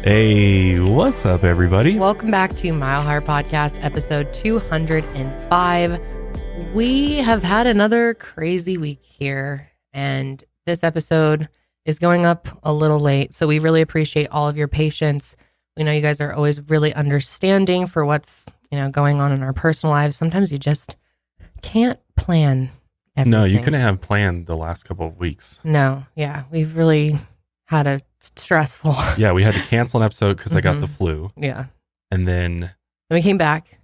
Hey, what's up, everybody? Welcome back to Mile Higher Podcast, episode 205. We have had another crazy week here, and this episode is going up a little late, so we really appreciate all of your patience. We know you guys are always really understanding for what's, going on in our personal lives. Sometimes you just can't plan everything. No, you couldn't have planned the last couple of weeks. No, yeah, we've really had a stressful. Yeah, we had to cancel an episode because I got the flu. Yeah. And then we came back.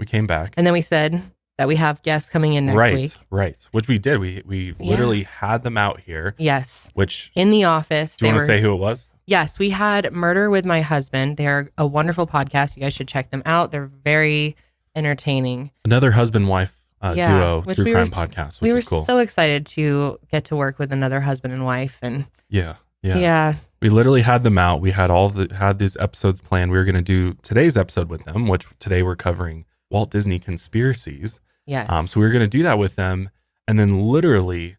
And then we said that we have guests coming in next week. Right. Which we did. We literally had them out here. Yes. Which in the office. Do you want to say who it was? Yes, we had Murder with My Husband. They're a wonderful podcast. You guys should check them out. They're very entertaining. Another husband-wife duo which true crime podcast, which is cool. We were so excited to get to work with another husband and wife, and yeah. We literally had them out. We had had these episodes planned. We were going to do today's episode with them, which today we're covering Walt Disney conspiracies. Yes. So we were going to do that with them, and then literally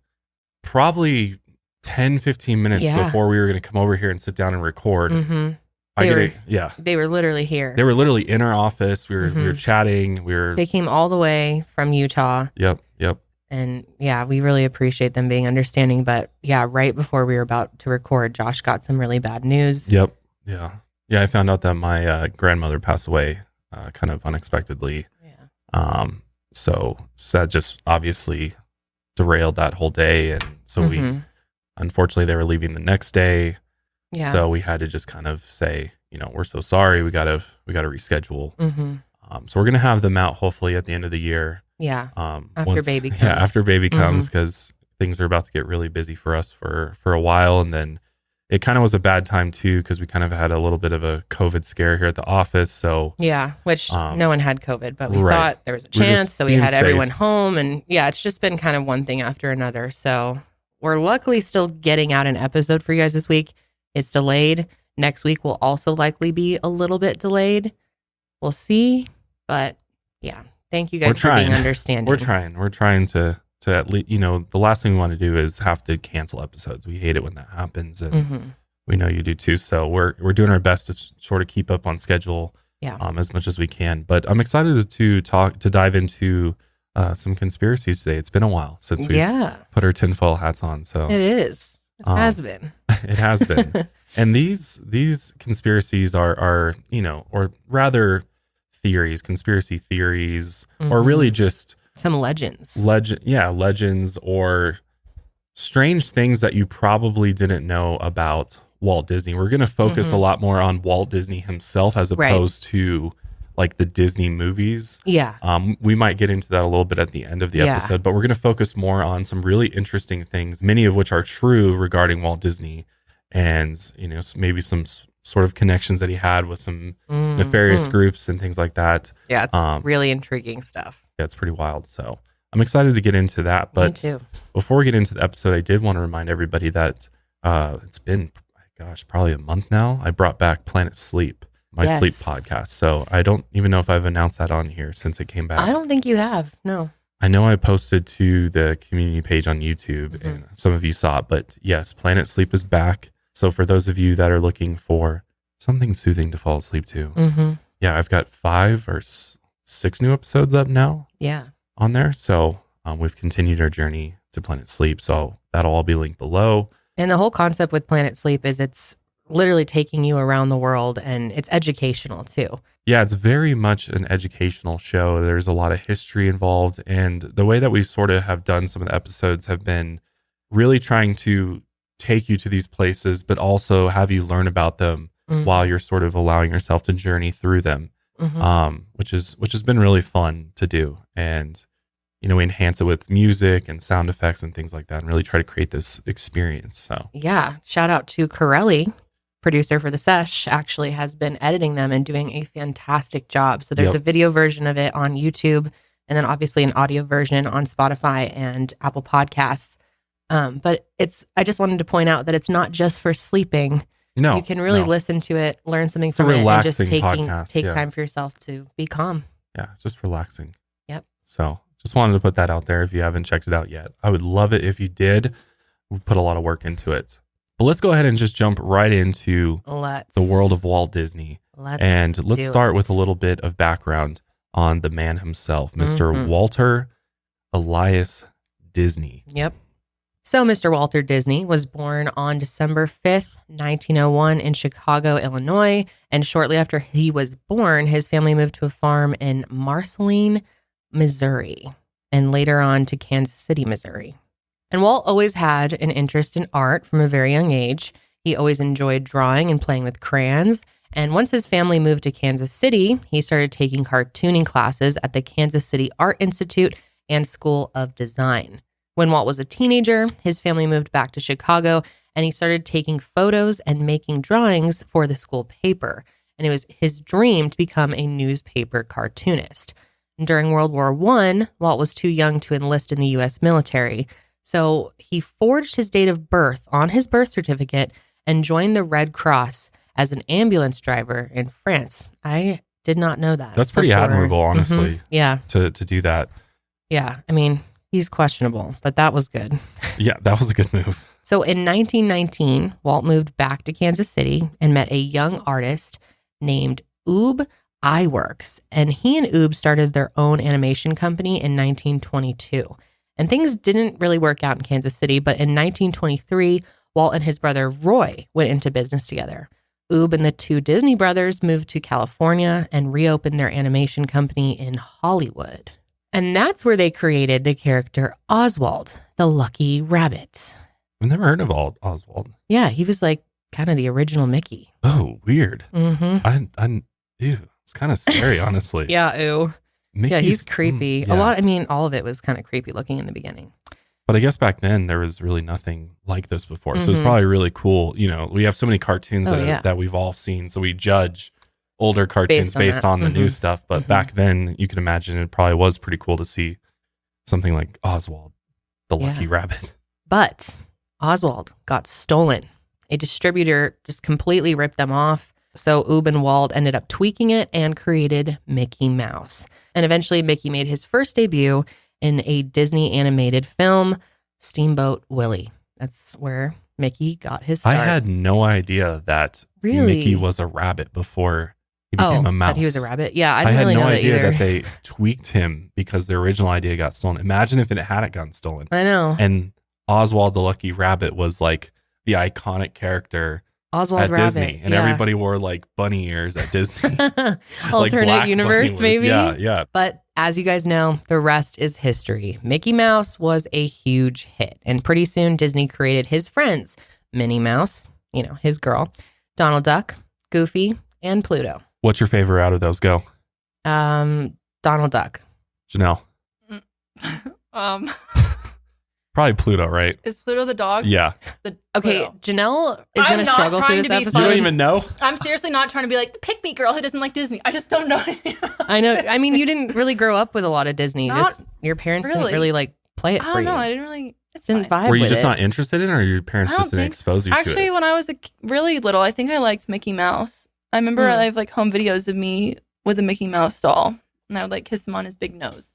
probably 10, 15 minutes before we were going to come over here and sit down and record. Mm-hmm. They were literally here. They were literally in our office. We were chatting. They came all the way from Utah. Yep. And yeah, we really appreciate them being understanding. But yeah, right before we were about to record, Josh got some really bad news. Yep. Yeah. I found out that my grandmother passed away kind of unexpectedly. Yeah. So that just obviously derailed that whole day. And so unfortunately, they were leaving the next day. Yeah. So we had to just kind of say, we're so sorry. We got to reschedule. Mm-hmm. So we're going to have them out hopefully at the end of the year. Yeah. After baby comes. Yeah, after baby comes, because things are about to get really busy for us for a while. And then it kind of was a bad time too, because we kind of had a little bit of a COVID scare here at the office. So yeah, which no one had COVID, but we thought there was a chance. So we had everyone home, and yeah, it's just been kind of one thing after another. So we're luckily still getting out an episode for you guys this week. It's delayed. Next week will also likely be a little bit delayed. We'll see, but yeah. Thank you guys for being understanding. We're trying to at least, the last thing we want to do is have to cancel episodes. We hate it when that happens, and we know you do too. So we're doing our best to sort of keep up on schedule, as much as we can. But I'm excited to dive into some conspiracies today. It's been a while since we put our tinfoil hats on. So it is. It has been. It has been. And these conspiracies are or rather conspiracy theories, or really just some legends. Legends or strange things that you probably didn't know about Walt Disney. We're going to focus a lot more on Walt Disney himself as opposed to like the Disney movies. Yeah. We might get into that a little bit at the end of the episode, but we're going to focus more on some really interesting things, many of which are true regarding Walt Disney, and maybe some sort of connections that he had with some nefarious groups and things like that. Yeah, it's really intriguing stuff. Yeah, it's pretty wild. So I'm excited to get into that. But me too. Before we get into the episode, I did want to remind everybody that it's been, probably a month now. I brought back Planet Sleep, my sleep podcast. So I don't even know if I've announced that on here since it came back. I don't think you have. No. I know I posted to the community page on YouTube and some of you saw it, but yes, Planet Sleep is back. So for those of you that are looking for something soothing to fall asleep to, I've got 5 or 6 new episodes up now on there. So we've continued our journey to Planet Sleep. So that'll all be linked below. And the whole concept with Planet Sleep is it's literally taking you around the world, and it's educational too. Yeah, it's very much an educational show. There's a lot of history involved. And the way that we sort of have done some of the episodes have been really trying to take you to these places, but also have you learn about them while you're sort of allowing yourself to journey through them, which has been really fun to do. And we enhance it with music and sound effects and things like that, and really try to create this experience. So yeah, shout out to Corelli, producer for the sesh, actually has been editing them and doing a fantastic job. So there's a video version of it on YouTube, and then obviously an audio version on Spotify and Apple Podcasts. But I just wanted to point out that it's not just for sleeping. No, you can really listen to it, learn something from it, and just take time for yourself to be calm. Yeah, it's just relaxing. Yep. So just wanted to put that out there if you haven't checked it out yet. I would love it if you did. We put a lot of work into it. But let's go ahead and just jump right into Let's. the world of Walt Disney. And let's do start it. with a little bit of background on the man himself, Mr. Mhm. Walter Elias Disney. Yep. So Mr. Walter Disney was born on December 5th, 1901 in Chicago, Illinois. And shortly after he was born, his family moved to a farm in Marceline, Missouri, and later on to Kansas City, Missouri. And Walt always had an interest in art from a very young age. He always enjoyed drawing and playing with crayons. And once his family moved to Kansas City, he started taking cartooning classes at the Kansas City Art Institute and School of Design. When Walt was a teenager, his family moved back to Chicago and he started taking photos and making drawings for the school paper. And it was his dream to become a newspaper cartoonist. And during World War I, Walt was too young to enlist in the U.S. military. So he forged his date of birth on his birth certificate and joined the Red Cross as an ambulance driver in France. I did not know that. That's pretty admirable, honestly. Yeah. To do that. Yeah. I mean, he's questionable, but that was good. Yeah, that was a good move. So in 1919, Walt moved back to Kansas City and met a young artist named Oob Iwerks. And he and Oob started their own animation company in 1922. And things didn't really work out in Kansas City, but in 1923, Walt and his brother Roy went into business together. Oob and the two Disney brothers moved to California and reopened their animation company in Hollywood. And that's where they created the character Oswald, the Lucky Rabbit. I've never heard of Oswald. Yeah, he was like kind of the original Mickey. Oh, weird. Mm-hmm. Ew, it's kind of scary, honestly. Yeah, ew. Yeah, he's creepy. Yeah. All of it was kind of creepy looking in the beginning. But I guess back then there was really nothing like this before. So it's Mhm. probably really cool. You know, we have so many cartoons Oh, yeah. that we've all seen. So we judge older cartoons based on the new stuff. But back then you can imagine it probably was pretty cool to see something like Oswald, the Lucky Rabbit. But Oswald got stolen. A distributor just completely ripped them off. So Oob and Walt ended up tweaking it and created Mickey Mouse. And eventually Mickey made his first debut in a Disney animated film, Steamboat Willie. That's where Mickey got his start. I had no idea that Really? Mickey was a rabbit before he became a mouse. That he was a rabbit? Yeah, I I didn't had really no know idea that either. that they tweaked him because the original idea got stolen. Imagine if it hadn't gotten stolen. I know. And Oswald the Lucky Rabbit was like the iconic character Oswald at Rabbit. Disney. And yeah. everybody wore like bunny ears at Disney. Like Alternate black universe, bunny ears. maybe? Yeah. But as you guys know, the rest is history. Mickey Mouse was a huge hit. And pretty soon, Disney created his friends, Minnie Mouse, his girl, Donald Duck, Goofy, and Pluto. What's your favorite out of those? Go. Donald Duck. Janelle. Probably Pluto, right? Is Pluto the dog? Yeah. Okay, Pluto. Janelle is I'm going to not struggle through trying this to be episode. You don't fun. even know? I'm seriously not trying to be like the pick me girl who doesn't like Disney. I just don't know. I know. I mean, you didn't really grow up with a lot of Disney. Not Just your parents didn't really. really like play it I for don't you. know. I didn't really. It's Didn't fine. vibe Were you with just it. not interested in it, or your parents I don't just didn't think- expose you to Actually, it? when I was really little, I think I liked Mickey Mouse. I remember I have like home videos of me with a Mickey Mouse doll, and I would like kiss him on his big nose.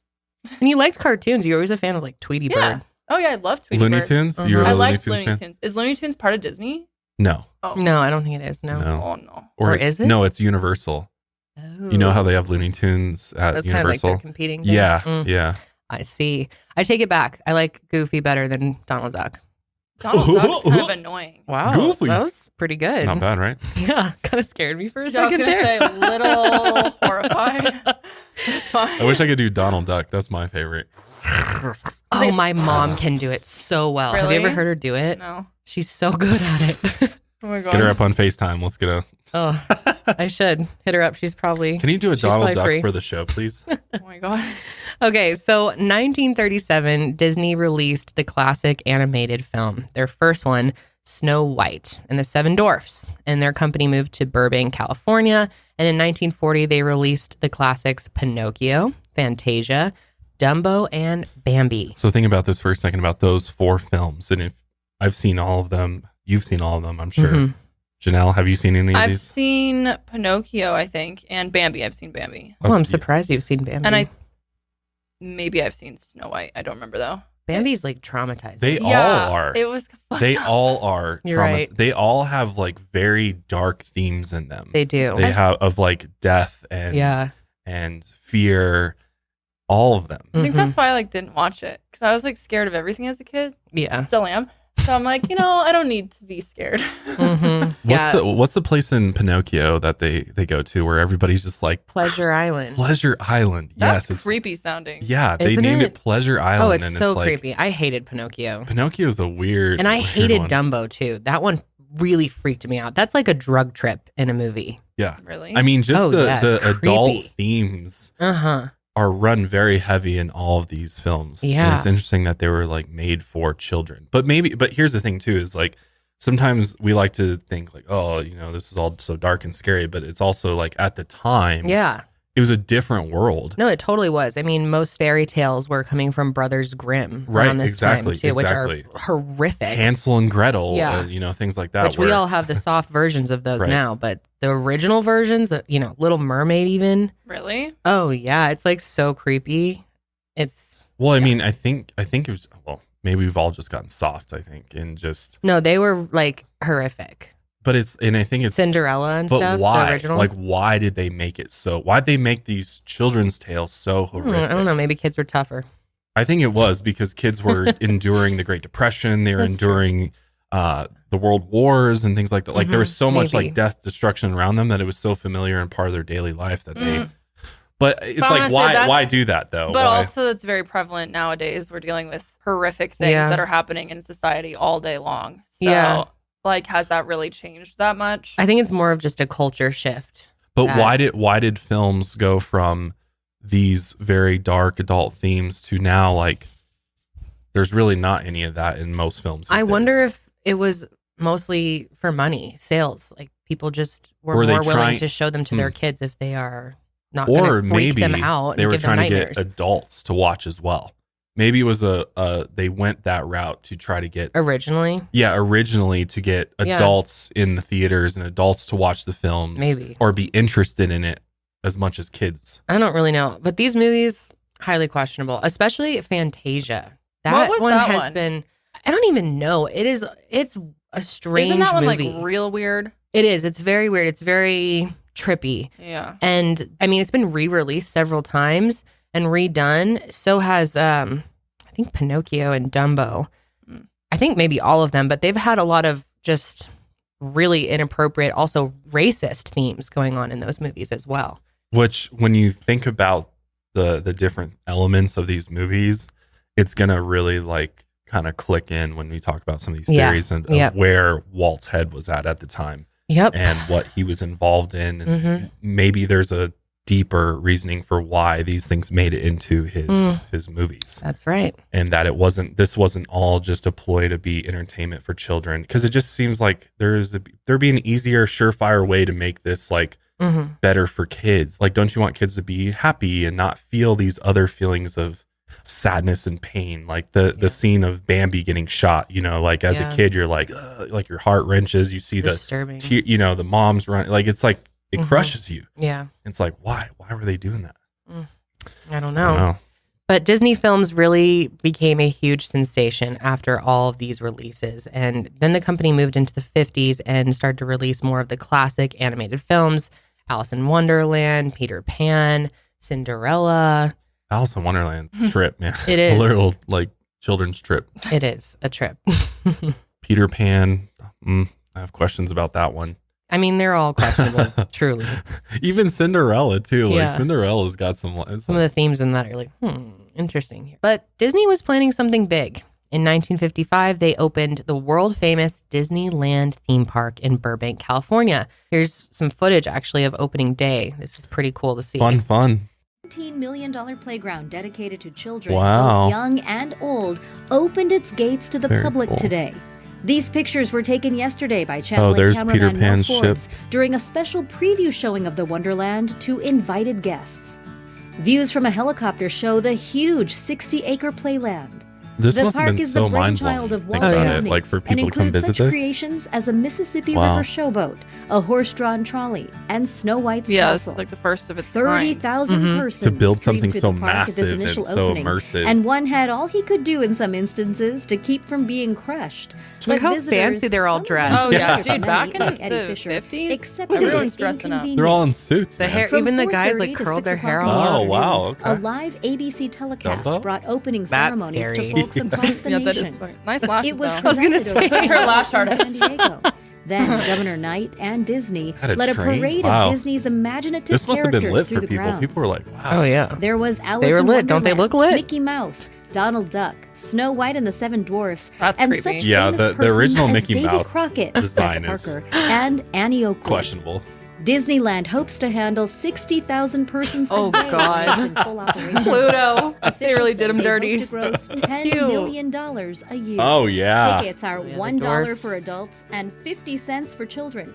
And you liked cartoons. You were always a fan of like Tweety Yeah. Bird. Oh yeah, I love Tweety Looney Bird. Tunes? Uh-huh. You were I a Looney liked Tunes Looney fan? Tunes. Is Looney Tunes part of Disney? No. Oh No, I don't think it is. No. No. Oh no. Or is it? No, it's Universal. Oh. You know how they have Looney Tunes at That's kind of like Universal? their competing thing. Yeah, Mm, yeah. I see. I take it back. I like Goofy better than Donald Duck. Donald Duck's kind of annoying. Wow. Goofy. That was pretty good. Not bad, right? Yeah. Kind of scared me for a Yeah, I was second gonna there. say a little horrified. It's fine. I wish I could do Donald Duck. That's my favorite. Oh, my mom can do it so well. Have you ever Really? heard her do it? No. She's so good at it. Oh my god. Get her up on FaceTime. Let's get a... Oh, I should hit her up. She's probably... Can you do a She's Donald probably Duck free. for the show, please? Oh my god. Okay, so 1937, Disney released the classic animated film. Their first one, Snow White and the Seven Dwarfs. And their company moved to Burbank, California. And in 1940, they released the classics Pinocchio, Fantasia, Dumbo, and Bambi. So think about this for a second, about those 4 films. And if I've seen all of them, you've seen all of them, I'm sure. Mhm. Janelle, have you seen any of I've these? seen Pinocchio, I think, and Bambi. I've seen Bambi. Oh, I'm yeah. surprised you've seen Bambi. And maybe I've seen Snow White. I don't remember though. Bambi's like traumatizing. They all are. It was. They all are. You're right. They all have like very dark themes in them. They do. They have of like death and fear, all of them. I think that's why I like didn't watch it, because I was like scared of everything as a kid. Yeah, still am. So I'm like, I don't need to be scared. What's the place in Pinocchio that they go to where everybody's just like Pleasure Island? Pleasure Island. That's yes, creepy sounding. Yeah, they Isn't named it? it Pleasure Island. Oh, it's and so it's like, creepy. I hated Pinocchio. Pinocchio is a weird, and I hated one. Dumbo too. That one really freaked me out. That's like a drug trip in a movie. Yeah, Really? I mean, just the it's adult creepy. themes Uh-huh. are run very heavy in all of these films. Yeah. And it's interesting that they were like made for children. But here's the thing too, is like sometimes we like to think like, oh, this is all so dark and scary, but it's also like at the time, Yeah. it was a different world. No, it totally was. I mean, most fairy tales were coming from Brothers Grimm Right, around this exactly, time too, which exactly. are horrific. Hansel and Gretel, Yeah. Things like that. Which we all have the soft versions of those Right. now, but the original versions, Little Mermaid even. Really? Oh yeah, it's like so creepy. It's Well, I mean, I think it was, maybe we've all just gotten soft, I think, and just, no, they were like horrific. but I think it's Cinderella and but stuff. why? The original. Like, why did they make it so? Why'd they make these children's tales so horrific? I don't know. Maybe kids were tougher. I think it was because kids were enduring the Great Depression. They were That's true. enduring the world wars and things like that. Like there was so much maybe. like death, destruction around them that it was so familiar and part of their daily life that they. But it's But like, honestly, why do that though? But Why? also, it's very prevalent nowadays. We're dealing with horrific things Yeah. that are happening in society all day long. So, Yeah. like, has that really changed that much? I think it's more of just a culture shift. But that- why did films go from these very dark adult themes to now like there's really not any of that in most films? I these wonder days. if it was mostly for money, sales. Like people just were Were they more willing trying- to show them to their kids if they are not or going to freak maybe them out they and were give them trying to nightmares. get adults to watch as well. Maybe it was they went that route to try to get Originally, originally to get Yeah. adults in the theaters and adults to watch the films, Maybe. or be interested in it as much as kids. I don't really know, but these movies highly questionable, especially Fantasia. That What was one that has one? been. I don't even know. It's a strange. Isn't that one movie. like real weird? It is. It's very weird. It's very trippy. Yeah. And I mean, it's been re-released several times and redone. So has I think Pinocchio and Dumbo. I think maybe all of them, but they've had a lot of just really inappropriate, also racist themes going on in those movies as well. Which, when you think about the different elements of these movies, it's gonna really like kind of click in when we talk about some of these Yeah. theories and Yep. of where Walt's head was at the time. Yep. And what he was involved in, and Mhm. maybe there's a deeper reasoning for why these things made it into his movies, That's right. and that this wasn't all just a ploy to be entertainment for children, because it just seems like there'd be an easier, surefire way to make this like Mm-hmm. better for kids. Like, don't you want kids to be happy and not feel these other feelings of sadness and pain? Like the scene of Bambi getting shot, like as Yeah. a kid, you're like, ugh, like your heart wrenches. You see Disturbing. the mom's run, like it's like it Mhm. crushes you. Yeah. It's like, why were they doing that? I don't I don't know. know. But Disney films really became a huge sensation after all of these releases. And then the company moved into the 50s and started to release more of the classic animated films: Alice in Wonderland, Peter Pan, Cinderella. Alice in Wonderland trip, man. It is. A little like children's trip. It is a trip. Peter Pan. I have questions about that one. I mean, they're all questionable, truly. Even Cinderella too. Like Yeah. Cinderella's got some. It's Some of the themes in that are like, interesting here. But Disney was planning something big. In 1955, they opened the world famous Disneyland theme park in Burbank, California. Here's some footage actually of opening day. This is pretty cool to see. fun. $17 million playground dedicated to children, Wow. both young and old, opened its gates to the Very public cool. today. These pictures were taken yesterday by Channel 8 there's cameraman Peter Pan's Will Forbes during a special preview showing of the Wonderland to invited guests. Views from a helicopter show the huge 60-acre playland. This The must have park been is the so mind blowing. brainchild of Think Walt about Disney it, like for and people to come includes visit such this. creations as a Mississippi Wow. River showboat, a horse-drawn trolley, and Snow White's Yeah, this castle. is like the first of its 30,000 Mhm. persons To build streamed something through so the park at this massive initial and so opening, immersive. and one had all he could do in some instances to keep from being crushed. Look But how visitors, fancy they're all some of dressed. them Oh yeah, considered dude, back many, in like Eddie the Fisher, 50s, accepted everyone's as dressing up. They're all in suits, The man. hair, From even the guys 4:30 like to curled their 6 hair o'clock all in the Oh, up. afternoon, wow. A Okay. live ABC telecast Dumbo? brought opening That's ceremonies scary. to folks across the Yeah, nation. that is funny. Nice lashes It was though. I was gonna presented say, over her lash in artist. San Diego. Then Governor Knight and Disney Had a led a train? parade Wow. of Disney's imaginative This must have been characters lit through for the people. grounds. People were like, wow. Oh yeah. There was Alice They were in lit. Don't they Wonderland, look lit? Mickey Mouse, Donald Duck, Snow White and the Seven Dwarfs, That's and creepy. such Yeah, famous the original persons as Mickey David Mouse Crockett, Bess design is Parker, and Annie Oakley. Questionable. Disneyland hopes to handle 60,000 persons Oh, a day God. in full operation. Pluto. They really Officials did him say they dirty. hope to gross $10 Cute. million a year. Oh, yeah. Tickets are Yeah, the $1 dwarfs. for adults and 50 cents for children.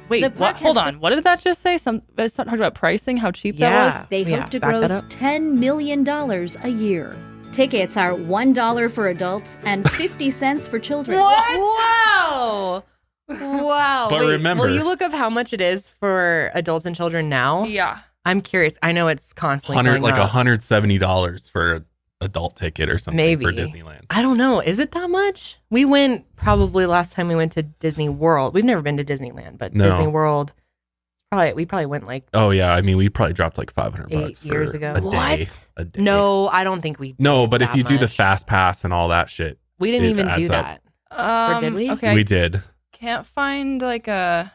Wait, The what? park Hold has on. What did that just say? It's talking about pricing, how cheap that Yeah. was. They Yeah, hope to back that gross up. $10 million a year. Tickets are $1 for adults and 50 cents for children. Wow. Wow. But Wait, remember- will you look up how much it is for adults and children now? Yeah. I'm curious. I know it's constantly $100 going like up. $170 for an adult ticket or something Maybe. for Disneyland. I don't know. Is it that much? We went probably last time we went to Disney World. We've never been to Disneyland, but No. Disney World. We probably went like Oh yeah, I mean we probably dropped like $500 8 years for ago. a day. What? A day. No, I don't think we. No, but if that you do the much. fast pass and all that shit, We didn't it even do adds up. that. Or did we? Okay. we did. Can't find like a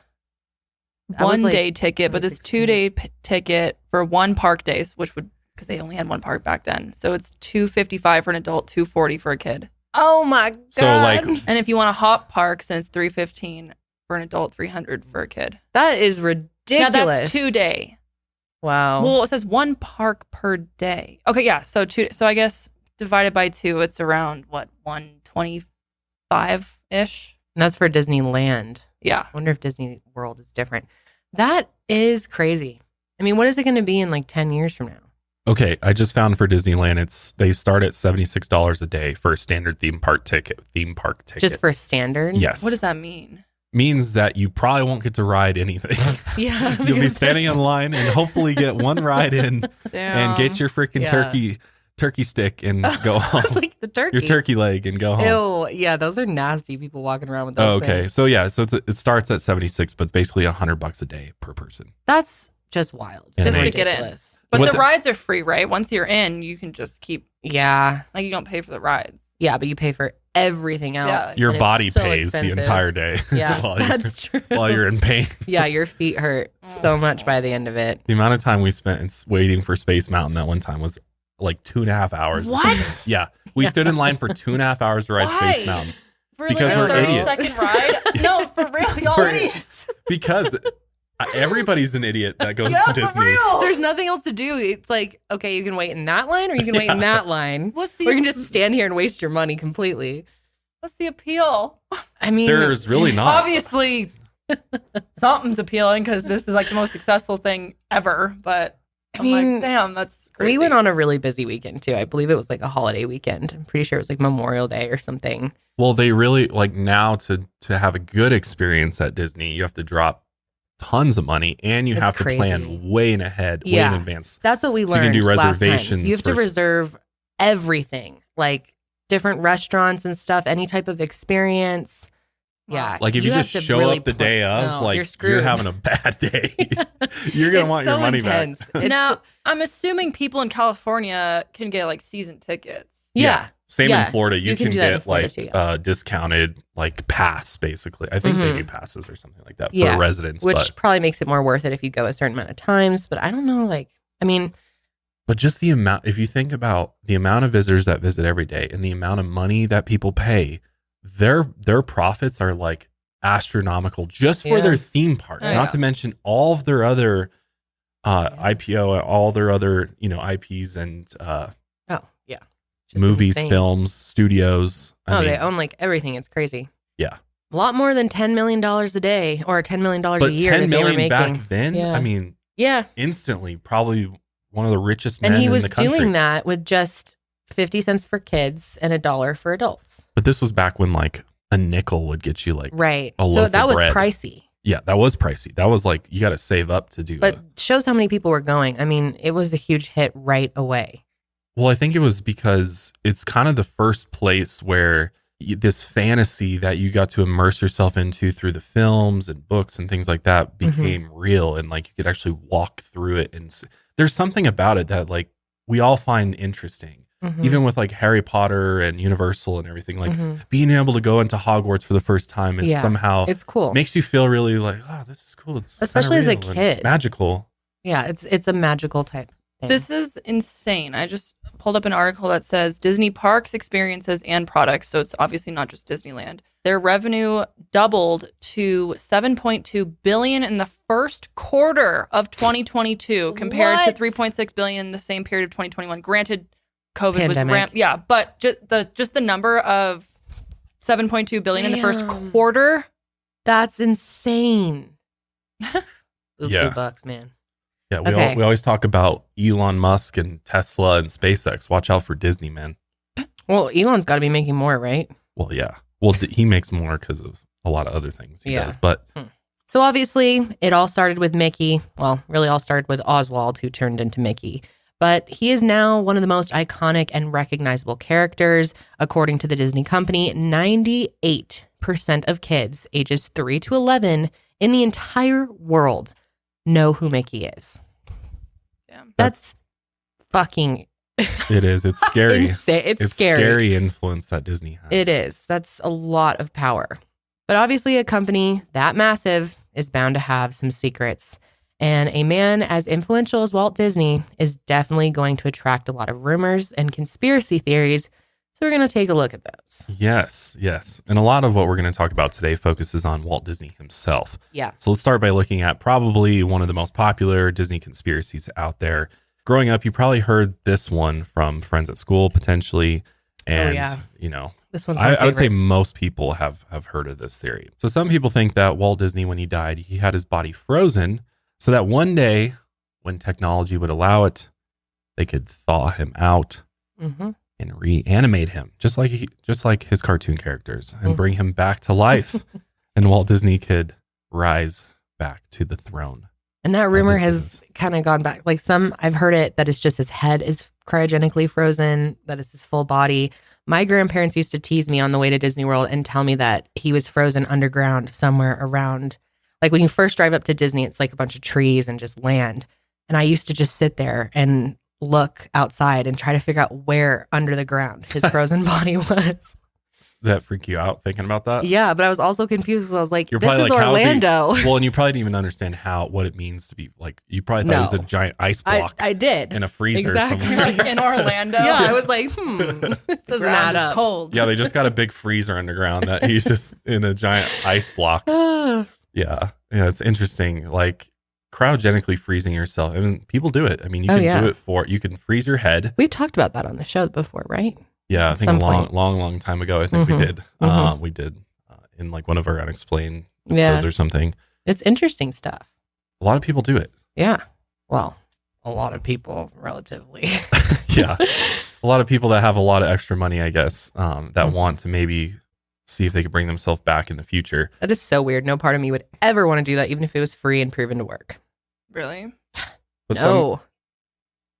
That was, like, one-day ticket, but this 2016. 2-day ticket for one park days, which would because they only had one park back then. So it's $255 for an adult, $240 for a kid. Oh my god! So, like- And if you want a hop park, then it's $315 for an adult, $300 for a kid. that is ridiculous. Now that's 2-day. Wow. Well, it says one park per day. Okay, yeah. So I guess divided by 2, it's around what 125 ish. And that's for Disneyland. Yeah. I wonder if Disney World is different. That is crazy. I mean, what is it going to be in like 10 years from now? Okay, I just found for Disneyland, they start at $76 a day for a standard theme park ticket. Just for standard? Yes. What does that mean? Means that you probably won't get to ride anything. Yeah. You'll be because standing in line and hopefully get one ride in and get your freaking Yeah. turkey stick and go home. It's like the turkey. Your turkey leg and go home. Ew. Yeah, those are nasty people walking around with those Oh, okay. things. So yeah, so it starts at 76, but it's basically $100 a day per person. That's just wild. Yeah, Just they- to get in. Ridiculous. But What the rides are free, right? Once you're in, you can just keep Yeah. like you don't pay for the rides. Yeah, but you pay for everything else. Yeah. Your and it's body so pays expensive. the entire day. Yeah, while, you're, that's true. while you're in pain. Yeah, your feet hurt so much by the end of it. The amount of time we spent waiting for Space Mountain that one time was like 2.5 hours. What? Yeah. We stood in line for 2.5 hours to ride Why? Space Mountain. For Because like we're a idiots. 30-second ride? No, for real, y'all We're- idiots. Because everybody's an idiot that goes Yeah, to for Disney. real. There's nothing else to do. It's like, okay, you can wait in that line or you can wait in that line. What's Or you can just stand here and waste your money completely. what's the appeal? I mean, There's really not. Obviously, something's appealing because this is like the most successful thing ever. But I I'm mean, like, damn, that's crazy. we went on a really busy weekend too. I believe it was like a holiday weekend. I'm pretty sure it was like Memorial Day or something. Well, they really like now to have a good experience at Disney, you have to drop tons of money and you It's have to crazy. plan way in ahead, way in Yeah. advance. That's what we So you learned can do last time. reservations You have to for- reserve everything, like different restaurants and stuff, any type of experience. Yeah. Like if you have just to show really up the put- day of, No, like you're screwed. having a bad day. You're gonna It's want so your money intense. back. It's- Now, I'm assuming people in California can get like season tickets. yeah. Same Yeah. in Florida. You, You can can do that in get Florida like too, yeah. discounted like pass basically. I think they Mhm. do passes or something like that Yeah. for residents. Which probably makes it more worth it if you go a certain amount of times. But I don't know, like, I mean, But just the amount, if you think about the amount of visitors that visit every day and the amount of money that people pay, their profits are like astronomical just for Yeah. their theme parks, Oh, not yeah. to mention all of their other IPO and all their other, IPs and oh, yeah. Just movies, insane. films, studios. I They mean, own like everything. It's crazy. Yeah. A lot more than $10 million a day or $10 million a but year 10 that they were million making. back then, Yeah. I mean, Yeah. instantly, probably one of the richest men And he in was the country. doing that with just 50 cents for kids and $1 for adults. But this was back when like a nickel would get you like Right. a So loaf that of was bread. pricey. Yeah, that was pricey. That was like you got to save up to do But it. shows how many people were going. I mean, it was a huge hit right away. Well, I think it was because it's kind of the first place where this fantasy that you got to immerse yourself into through the films and books and things like that became real, and like you could actually walk through it. And there's something about it that like we all find interesting. Even with like Harry Potter and Universal and everything, like being able to go into Hogwarts for the first time is somehow it's cool. Makes you feel really like, oh, this is cool. It's especially as a real and kid. magical. Yeah, it's a magical type thing. This is insane. I just pulled up an article that says Disney parks, experiences, and products. So it's obviously not just Disneyland. Their revenue doubled to $7.2 billion in the first quarter of 2022 compared to What? $3.6 billion in the same period of 2021. Granted, COVID Pandemic. was but just the number of 7.2 billion in the first Damn. quarter. That's insane. Yeah. Bucks, man. Yeah, Okay. we always talk about Elon Musk and Tesla and SpaceX. Watch out for Disney, man. Well, Elon's got to be making more, right? Well, yeah. Well, he makes more because of a lot of other things he Yeah. does. But So obviously, it all started with Mickey. Well, really all started with Oswald, who turned into Mickey. But he is now one of the most iconic and recognizable characters. According to the Disney company, 98% of kids ages 3 to 11 in the entire world know who Mickey is. Damn. That's fucking it is. It's scary. insane. It's scary. scary. Influence that Disney has. It is. That's a lot of power. But obviously, a company that massive is bound to have some secrets. And a man as influential as Walt Disney is definitely going to attract a lot of rumors and conspiracy theories. So we're going to take a look at those. Yes, yes. And a lot of what we're going to talk about today focuses on Walt Disney himself. Yeah. So let's start by looking at probably one of the most popular Disney conspiracies out there. Growing up, you probably heard this one from friends at school, potentially. And, yeah. you know, This one's my I would say favorite. most people have heard of this theory. So some people think that Walt Disney, when he died, he had his body frozen so that one day when technology would allow it, they could thaw him out Mhm. and reanimate him, just like his cartoon characters, and bring him back to life. And Walt Disney could rise back to the throne. And that rumor his has business. kind of gone back. Like I've heard it that it's just his head is cryogenically frozen, that it's his full body. My grandparents used to tease me on the way to Disney World and tell me that he was frozen underground somewhere around. Like when you first drive up to Disney, it's like a bunch of trees and just land. And I used to just sit there and look outside and try to figure out where under the ground his frozen body was. Did that freak you out thinking about that? Yeah, but I was also confused because I was like, You're this probably is like, how is he- Orlando. Well, and you probably didn't even understand what it means to be like. You probably thought it was No. a giant ice block I did. in a freezer Exactly. somewhere. Like in Orlando. Yeah, I was like, this doesn't Ground add is up. cold. Yeah, they just got a big freezer underground that he's just in a giant ice block. Yeah, it's interesting. Like cryogenically freezing yourself. I mean, people do it. I mean, you can do it you can freeze your head. We've talked about that on the show before, right? Yeah, I At think some a long, point. long time ago. I think we Mhm. did. Mhm. We did in like one of our unexplained Yeah. episodes or something. It's interesting stuff. A lot of people do it. Yeah. Well, a lot of people, relatively. Yeah, a lot of people that have a lot of extra money, I guess, that Mhm. want to maybe see if they could bring themselves back in the future. That is so weird. No part of me would ever want to do that, even if it was free and proven to work. Really? But No.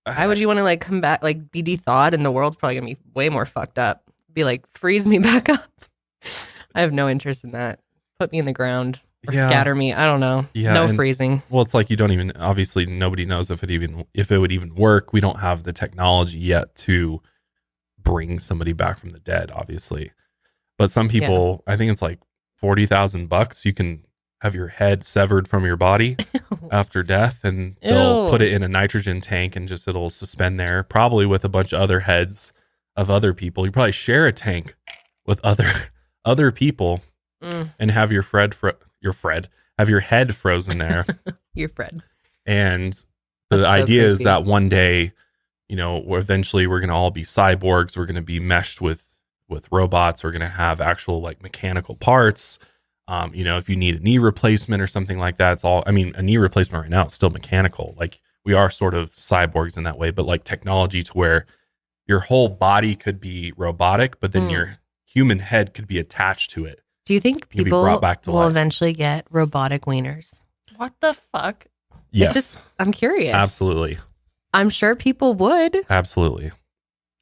Why would you want to like come back, like be de-thawed, and the world's probably gonna be way more fucked up? Be like, freeze me back up. I have no interest in that. Put me in the ground or Yeah. scatter me. I don't know. Yeah, No and- freezing. Well, it's like you don't even obviously nobody knows if it would even work. We don't have the technology yet to bring somebody back from the dead, obviously. But some people, I think it's like $40,000. You can have your head severed from your body after death, and they'll Ew. put it in a nitrogen tank and just it'll suspend there, probably with a bunch of other heads of other people. You probably share a tank with other people Mm, and have your have your head frozen there. you're Fred. And That's the so idea is creepy. that one day, eventually we're going to all be cyborgs. We're going to be meshed with robots. We're going to have actual like mechanical parts. If you need a knee replacement or something like that, a knee replacement right now is still mechanical. Like we are sort of cyborgs in that way, but like technology to where your whole body could be robotic, but then your human head could be attached to it. Do you think You'd be people brought back to will life. eventually get robotic wieners? What the fuck? Yes, It's just, I'm curious. absolutely. I'm sure people would. Absolutely.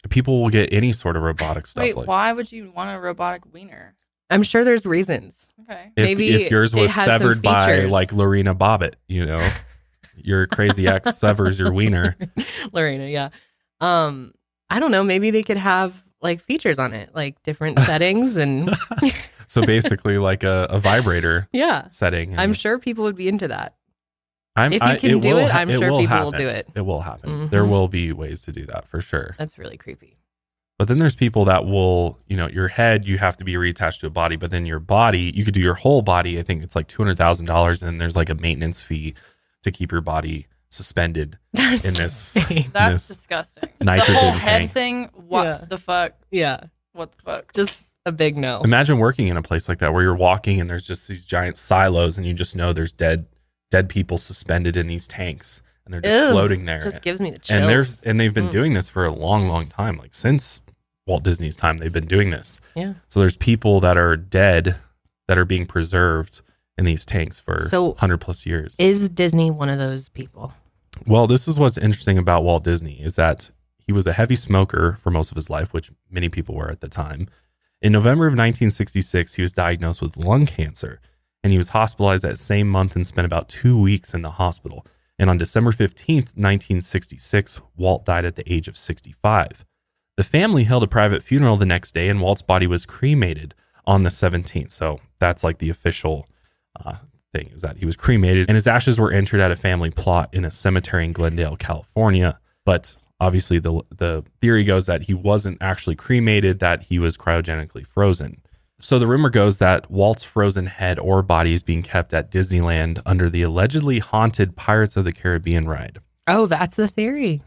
People will get any sort of robotic stuff. Wait, like why would you want a robotic wiener? I'm sure there's reasons. Okay. if yours it was has some severed by features. like Lorena Bobbitt, you know, your crazy ex severs your wiener. Lorena, yeah. I don't know. Maybe they could have like features on it, like different settings and So basically like a vibrator yeah. setting. And I'm sure people would be into that. If you can do it, I'm sure people will happen. do it. It will happen. Mhm. There will be ways to do that for sure. That's really creepy. But then there's people that will, you know, your head, you have to be reattached to a body, but then your body, you could do your whole body. I think it's like $200,000, and there's like a maintenance fee to keep your body suspended That's in this. insane. That's this disgusting. nitrogen the whole head tank. thing. What Yeah. the fuck? Yeah. What the fuck? Just a big no. Imagine working in a place like that where you're walking and there's just these giant silos, and you just know there's dead people suspended in these tanks, and they're just Ew. floating there. Just gives me the chills. And they've been Mm. doing this for a long, long time, like since Walt Disney's time. They've been doing this. Yeah. So there's people that are dead that are being preserved in these tanks for So 100 plus years. Is Disney one of those people? Well, this is what's interesting about Walt Disney is that he was a heavy smoker for most of his life, which many people were at the time. In November of 1966, he was diagnosed with lung cancer, and he was hospitalized that same month and spent about 2 weeks in the hospital. And on December 15th, 1966, Walt died at the age of 65. The family held a private funeral the next day, and Walt's body was cremated on the 17th. So that's like the official thing, is that he was cremated, and his ashes were interred at a family plot in a cemetery in Glendale, California. But obviously the theory goes that he wasn't actually cremated, that he was cryogenically frozen. So the rumor goes that Walt's frozen head or body is being kept at Disneyland under the allegedly haunted Pirates of the Caribbean ride. Oh, that's the theory.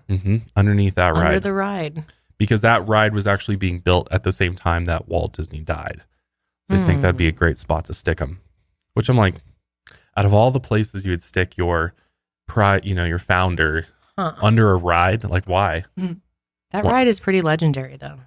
Underneath that Under ride. the ride. Because that ride was actually being built at the same time that Walt Disney died. So I think that'd be a great spot to stick him. Which I'm like, out of all the places you would stick your your founder under a ride, like why? That What? ride is pretty legendary, though.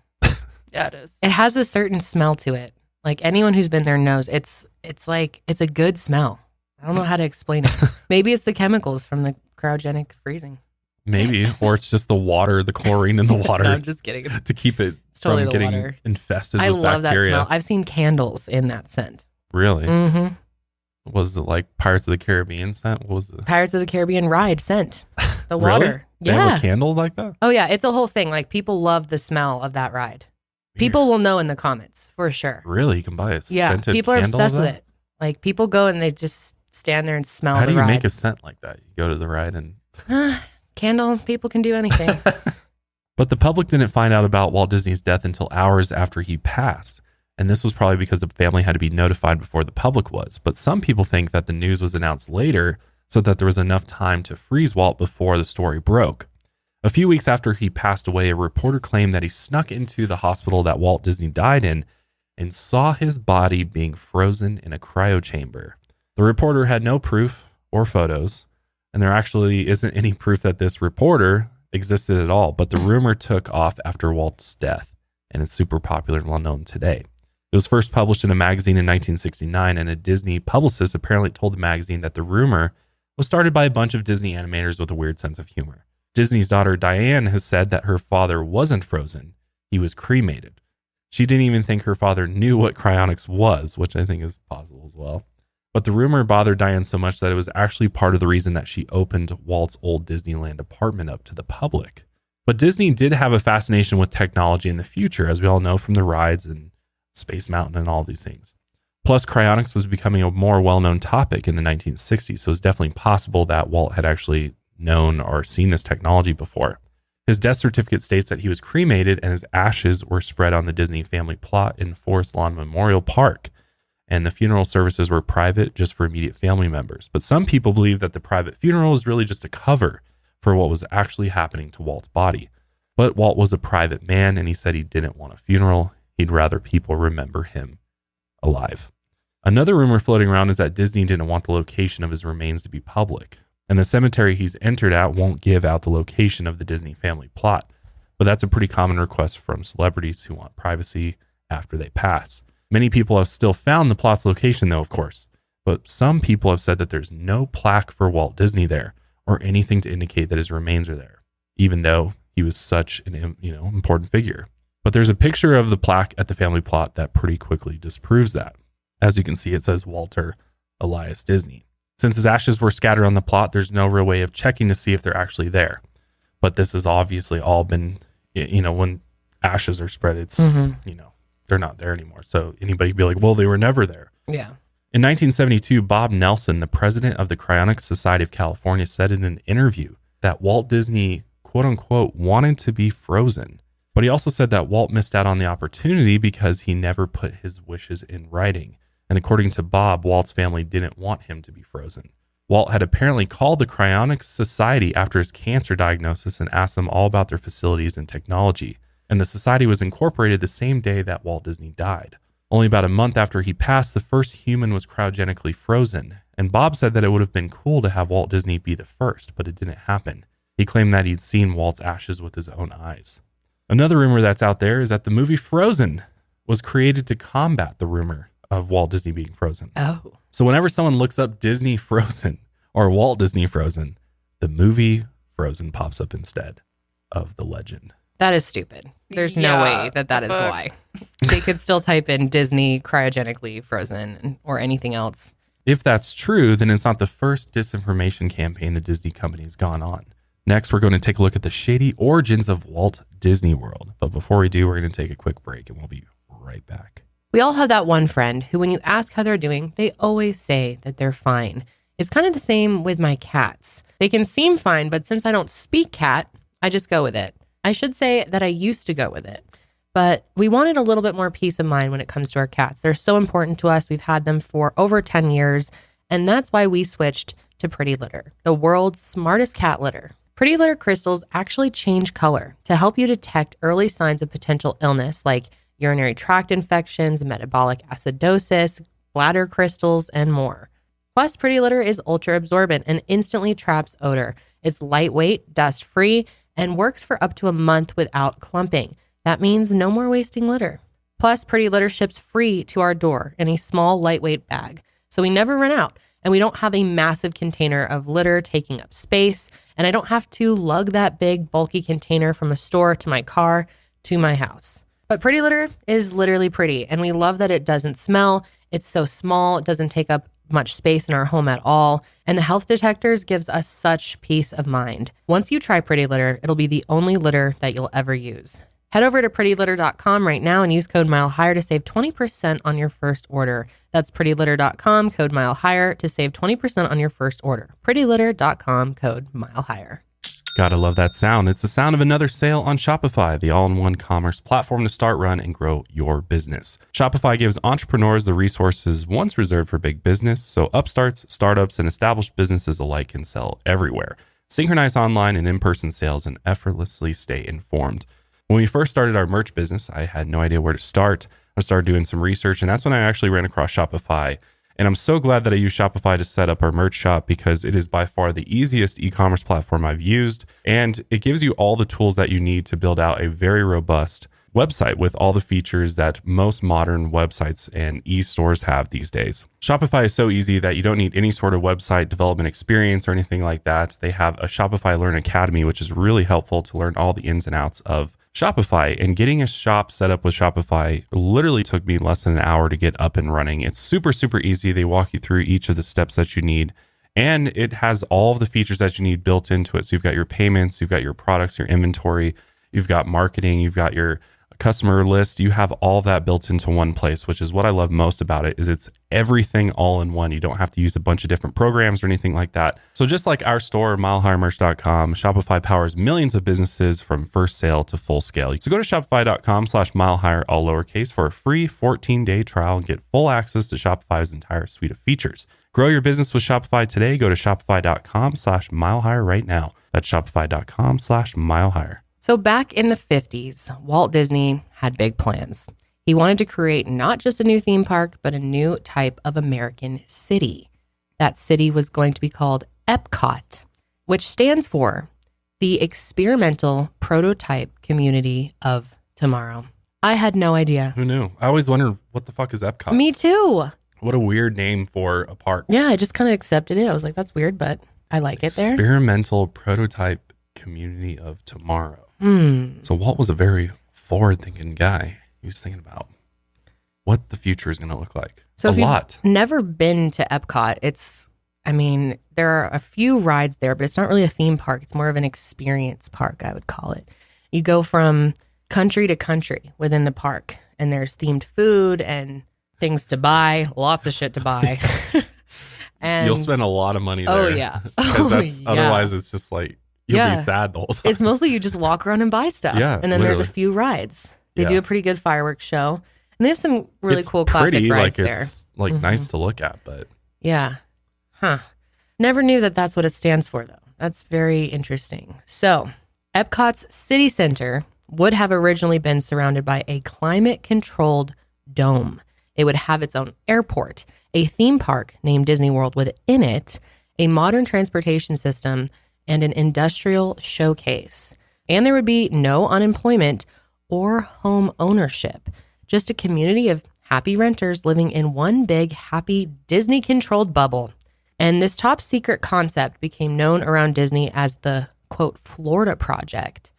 Yeah, it is. It has a certain smell to it. Like anyone who's been there knows it's like it's a good smell. I don't know how to explain it. Maybe it's the chemicals from the cryogenic freezing. Maybe, or it's just the water, the chlorine in the water No, I'm just kidding. to keep it It's totally from the getting water. infested I with love bacteria. that smell. I've seen candles in that scent. Really? Mm-hmm. Was it like Pirates of the Caribbean scent? What was it? Pirates of the Caribbean ride scent. The Really? water. They have Yeah. a candle like that? Oh yeah, it's a whole thing. Like people love the smell of that ride. People will know in the comments for sure. Really? You can buy a Yeah, scented people are candle obsessed of with that? it. Like people go and they just stand there and smell How the do you ride. make a scent like that? You go to the ride and... Candle, people can do anything. But the public didn't find out about Walt Disney's death until hours after he passed. And this was probably because the family had to be notified before the public was. But some people think that the news was announced later so that there was enough time to freeze Walt before the story broke. A few weeks after he passed away, a reporter claimed that he snuck into the hospital that Walt Disney died in and saw his body being frozen in a cryo chamber. The reporter had no proof or photos, and there actually isn't any proof that this reporter existed at all, but the rumor took off after Walt's death, and it's super popular and well known today. It was first published in a magazine in 1969, and a Disney publicist apparently told the magazine that the rumor was started by a bunch of Disney animators with a weird sense of humor. Disney's daughter Diane has said that her father wasn't frozen, he was cremated. She didn't even think her father knew what cryonics was, which I think is possible as well. But the rumor bothered Diane so much that it was actually part of the reason that she opened Walt's old Disneyland apartment up to the public. But Disney did have a fascination with technology in the future, as we all know from the rides and Space Mountain and all these things. Plus, cryonics was becoming a more well-known topic in the 1960s, so it's definitely possible that Walt had actually known or seen this technology before. His death certificate states that he was cremated and his ashes were spread on the Disney family plot in Forest Lawn Memorial Park. And the funeral services were private, just for immediate family members. But some people believe that the private funeral was really just a cover for what was actually happening to Walt's body. But Walt was a private man, and he said he didn't want a funeral. He'd rather people remember him alive. Another rumor floating around is that Disney didn't want the location of his remains to be public, and the cemetery he's entered at won't give out the location of the Disney family plot. but that's a pretty common request from celebrities who want privacy after they pass. Many people have still found the plot's location, though, of course, but some people have said that there's no plaque for Walt Disney there or anything to indicate that his remains are there, even though he was such an important figure. But there's a picture of the plaque at the family plot that pretty quickly disproves that. As you can see, it says Walter Elias Disney. Since his ashes were scattered on the plot, there's no real way of checking to see if they're actually there. But this has obviously all been, when ashes are spread, it's, they're not there anymore. So anybody could be like, well, they were never there. Yeah. In 1972, Bob Nelson, the president of the Cryonics Society of California, said in an interview that Walt Disney, quote unquote, wanted to be frozen. But he also said that Walt missed out on the opportunity because he never put his wishes in writing. And according to Bob, Walt's family didn't want him to be frozen. Walt had apparently called the Cryonics Society after his cancer diagnosis and asked them all about their facilities and technology. And the society was incorporated the same day that Walt Disney died. Only about a month after he passed, the first human was cryogenically frozen. And Bob said that it would have been cool to have Walt Disney be the first, but it didn't happen. He claimed that he'd seen Walt's ashes with his own eyes. Another rumor that's out there is that the movie Frozen was created to combat the rumor of Walt Disney being frozen. Oh. So whenever someone looks up Disney Frozen or Walt Disney Frozen, the movie Frozen pops up instead of the legend. That is stupid. There's no way that is why. They could still type in Disney cryogenically frozen or anything else. If that's true, then it's not the first disinformation campaign the Disney company has gone on. Next, we're going to take a look at the shady origins of Walt Disney World. But before we do, we're going to take a quick break and we'll be right back. We all have that one friend who, when you ask how they're doing, they always say that they're fine. It's kind of the same with my cats. They can seem fine, but since I don't speak cat, I just go with it. I should say that I used to go with it. But we wanted a little bit more peace of mind when it comes to our cats. They're so important to us. We've had them for over 10 years. And that's why we switched to Pretty Litter, the world's smartest cat litter. Pretty Litter crystals actually change color to help you detect early signs of potential illness like urinary tract infections, metabolic acidosis, bladder crystals, and more. Plus, Pretty Litter is ultra absorbent and instantly traps odor. It's lightweight, dust-free, and works for up to a month without clumping. That means no more wasting litter. Plus, Pretty Litter ships free to our door in a small, lightweight bag. So we never run out, and we don't have a massive container of litter taking up space, and I don't have to lug that big, bulky container from a store to my car to my house. But Pretty Litter is literally pretty, and we love that it doesn't smell. It's so small, it doesn't take up much space in our home at all, and the health detectors gives us such peace of mind. Once you try Pretty Litter, it'll be the only litter that you'll ever use. Head over to prettylitter.com right now and use code MileHigher to save 20% on your first order. That's prettylitter.com, code MileHigher to save 20% on your first order. prettylitter.com, code MileHigher. Gotta love that sound. It's the sound of another sale on Shopify, the all-in-one commerce platform to start, run, and grow your business. Shopify gives entrepreneurs the resources once reserved for big business, so upstarts, startups, and established businesses alike can sell everywhere. Synchronize online and in-person sales and effortlessly stay informed. When we first started our merch business, I had no idea where to start. I started doing some research, and that's when I actually ran across Shopify. And I'm so glad that I used Shopify to set up our merch shop because it is by far the easiest e-commerce platform I've used. And it gives you all the tools that you need to build out a very robust website with all the features that most modern websites and e-stores have these days. Shopify is so easy that you don't need any sort of website development experience or anything like that. They have a Shopify Learn Academy, which is really helpful to learn all the ins and outs of Shopify. And getting a shop set up with Shopify literally took me less than an hour to get up and running. It's super, super easy. They walk you through each of the steps that you need. And it has all of the features that you need built into it. So you've got your payments, you've got your products, your inventory, you've got marketing, you've got your customer list. You have all that built into one place, which is what I love most about it, is it's everything all in one. You don't have to use a bunch of different programs or anything like that. So just like our store, milehighermerch.com, Shopify powers millions of businesses from first sale to full scale. So go to shopify.com/milehigher, all lowercase, for a free 14-day trial and get full access to Shopify's entire suite of features. Grow your business with Shopify today. Go to shopify.com/milehigher right now. That's shopify.com/milehigher. So back in the 50s, Walt Disney had big plans. He wanted to create not just a new theme park, but a new type of American city. That city was going to be called Epcot, which stands for the experimental prototype community of tomorrow. I had no idea. Who knew? I always wondered, what the fuck is Epcot? Me too. What a weird name for a park. Yeah, I just kind of accepted it. I was like, that's weird, but I like it there. Experimental prototype community of tomorrow. Hmm. So Walt was a very forward-thinking guy. He was thinking about what the future is going to look like. So a if you've lot. never been to Epcot, there are a few rides there, but it's not really a theme park. It's more of an experience park, I would call it. You go from country to country within the park, and there's themed food and things to buy, lots of shit to buy. And You'll spend a lot of money there. oh yeah, Because yeah. otherwise it's just like you'll Yeah. be sad the whole time. It's mostly you just walk around and buy stuff. Yeah, And then there's a literally. few rides. They Yeah. do a pretty good fireworks show. And they have some really It's cool classic pretty, rides like there. it's like Mhm. nice to look at, but Yeah. Huh. Never knew that that's what it stands for, though. That's very interesting. So, Epcot's city center would have originally been surrounded by a climate-controlled dome. It would have its own airport, a theme park named Disney World within it, a modern transportation system, and an industrial showcase. And there would be no unemployment or home ownership, just a community of happy renters living in one big, happy, Disney-controlled bubble. And this top secret concept became known around Disney as the, quote, Florida Project.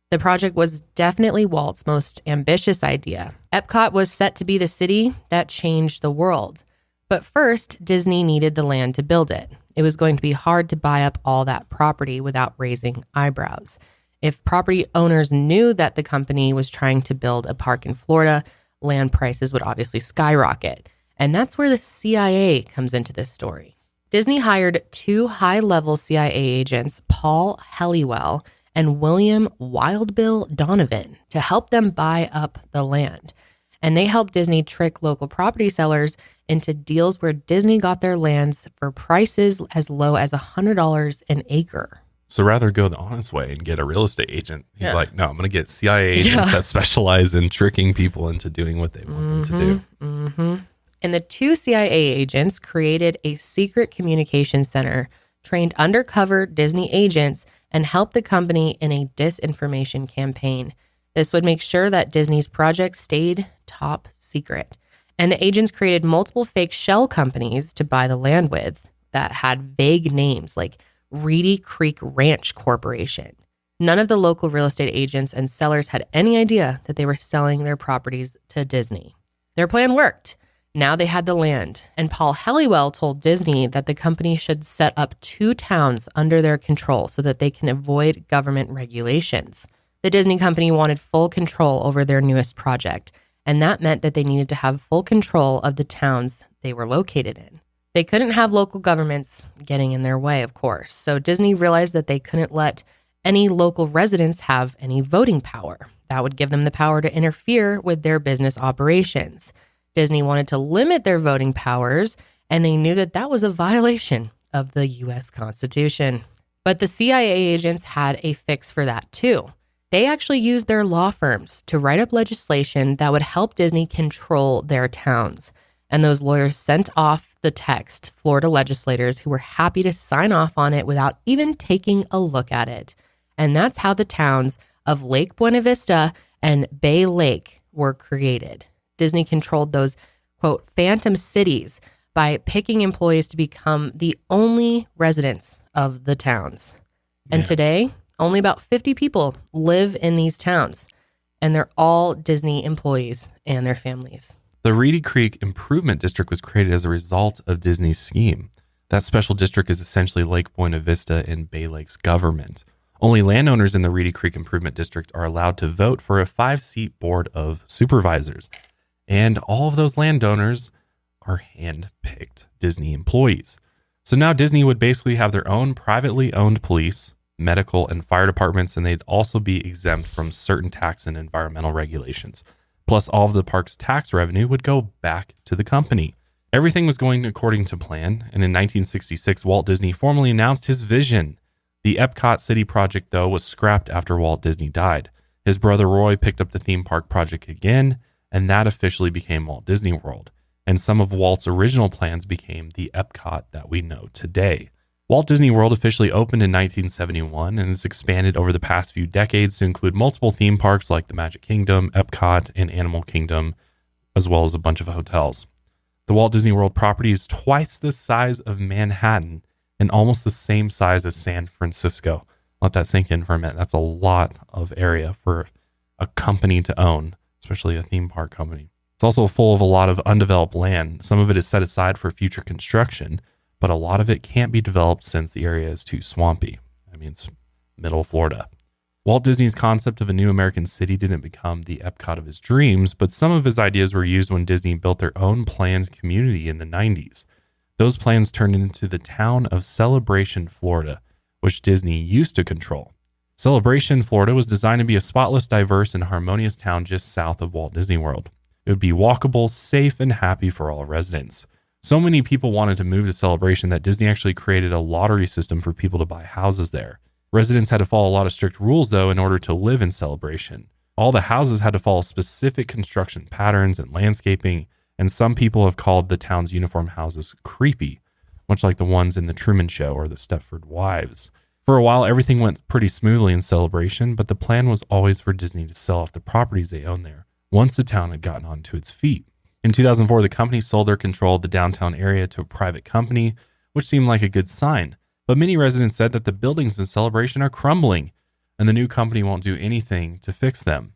The project was definitely Walt's most ambitious idea. Epcot was set to be the city that changed the world. But first, Disney needed the land to build it. It was going to be hard to buy up all that property without raising eyebrows. If property owners knew that the company was trying to build a park in Florida, land prices would obviously skyrocket. And that's where the CIA comes into this story. Disney hired two high-level CIA agents, Paul Helliwell and William Wild Bill Donovan, to help them buy up the land. And they helped Disney trick local property sellers into deals where Disney got their lands for prices as low as $100 an acre. so rather go the honest way and get a real estate agent. He's Yeah. like, no, I'm going to get CIA agents Yeah. that specialize in tricking people into doing what they want them to do. Mm-hmm. And the two CIA agents created a secret communication center, trained undercover Disney agents, and helped the company in a disinformation campaign. This would make sure that Disney's project stayed top secret. And the agents created multiple fake shell companies to buy the land with that had vague names like Reedy Creek Ranch Corporation. None of the local real estate agents and sellers had any idea that they were selling their properties to Disney. Their plan worked. Now they had the land, and Paul Helliwell told Disney that the company should set up two towns under their control so that they can avoid government regulations. The Disney company wanted full control over their newest project, and that meant that they needed to have full control of the towns they were located in. They couldn't have local governments getting in their way, of course, so Disney realized that they couldn't let any local residents have any voting power. That would give them the power to interfere with their business operations. Disney wanted to limit their voting powers, and they knew that that was a violation of the U.S. Constitution. But the CIA agents had a fix for that too. They actually used their law firms to write up legislation that would help Disney control their towns. And those lawyers sent off the text to Florida legislators who were happy to sign off on it without even taking a look at it. And that's how the towns of Lake Buena Vista and Bay Lake were created. Disney controlled those, quote, phantom cities by picking employees to become the only residents of the towns. And Yeah. today, only about 50 people live in these towns, and they're all Disney employees and their families. The Reedy Creek Improvement District was created as a result of Disney's scheme. That special district is essentially Lake Buena Vista and Bay Lake's government. Only landowners in the Reedy Creek Improvement District are allowed to vote for a 5-seat board of supervisors. And all of those landowners are hand-picked Disney employees. So now Disney would basically have their own privately owned police, medical, and fire departments, and they'd also be exempt from certain tax and environmental regulations. Plus, all of the park's tax revenue would go back to the company. Everything was going according to plan, and in 1966, Walt Disney formally announced his vision. The Epcot City project, though, was scrapped after Walt Disney died. His brother Roy picked up the theme park project again, and that officially became Walt Disney World. And some of Walt's original plans became the Epcot that we know today. Walt Disney World officially opened in 1971 and has expanded over the past few decades to include multiple theme parks like the Magic Kingdom, Epcot, and Animal Kingdom, as well as a bunch of hotels. The Walt Disney World property is twice the size of Manhattan and almost the same size as San Francisco. Let that sink in for a minute. That's a lot of area for a company to own, especially a theme park company. It's also full of a lot of undeveloped land. Some of it is set aside for future construction, but a lot of it can't be developed since the area is too swampy. I mean, it's middle Florida. Walt Disney's concept of a new American city didn't become the Epcot of his dreams, but some of his ideas were used when Disney built their own planned community in the 90s. Those plans turned into the town of Celebration, Florida, which Disney used to control. Celebration, Florida was designed to be a spotless, diverse, and harmonious town just south of Walt Disney World. It would be walkable, safe, and happy for all residents. So many people wanted to move to Celebration that Disney actually created a lottery system for people to buy houses there. Residents had to follow a lot of strict rules, though, in order to live in Celebration. All the houses had to follow specific construction patterns and landscaping, and some people have called the town's uniform houses creepy, much like the ones in The Truman Show or the Stepford Wives. For a while, everything went pretty smoothly in Celebration, but the plan was always for Disney to sell off the properties they own there once the town had gotten onto its feet. In 2004, the company sold their control of the downtown area to a private company, which seemed like a good sign. But many residents said that the buildings in Celebration are crumbling, and the new company won't do anything to fix them.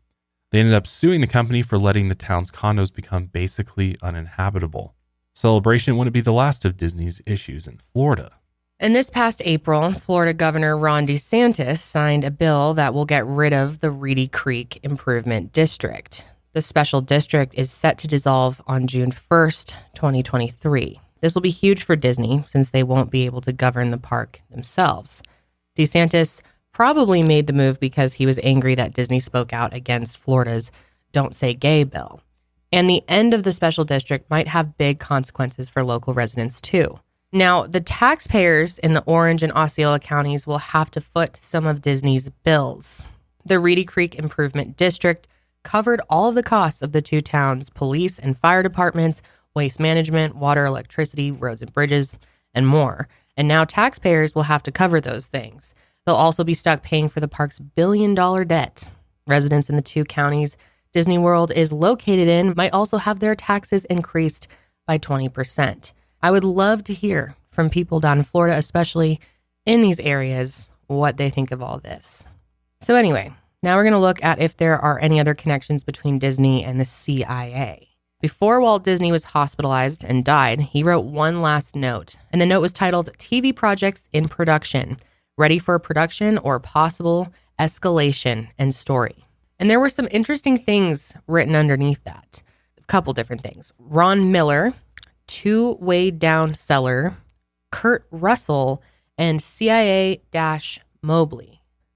They ended up suing the company for letting the town's condos become basically uninhabitable. Celebration wouldn't be the last of Disney's issues in Florida. And this past April, Florida Governor Ron DeSantis signed a bill that will get rid of the Reedy Creek Improvement District. The special district is set to dissolve on June 1st, 2023. This will be huge for Disney since they won't be able to govern the park themselves. DeSantis probably made the move because he was angry that Disney spoke out against Florida's Don't Say Gay bill. And the end of the special district might have big consequences for local residents too. Now, the taxpayers in the Orange and Osceola counties will have to foot some of Disney's bills. The Reedy Creek Improvement District covered all of the costs of the two towns' police and fire departments, waste management, water, electricity, roads and bridges, and more. And now taxpayers will have to cover those things. They'll also be stuck paying for the park's billion-dollar debt. Residents in the two counties Disney World is located in might also have their taxes increased by 20%. I would love to hear from people down in Florida, especially in these areas, what they think of all this. So anyway, now we're going to look at if there are any other connections between Disney and the CIA. Before Walt Disney was hospitalized and died, he wrote one last note, and the note was titled TV Projects in Production, Ready for Production or Possible Escalation and Story. And there were some interesting things written underneath that. A couple different things. Ron Miller, two Weighed Down Seller, Kurt Russell, and CIA-Mobley.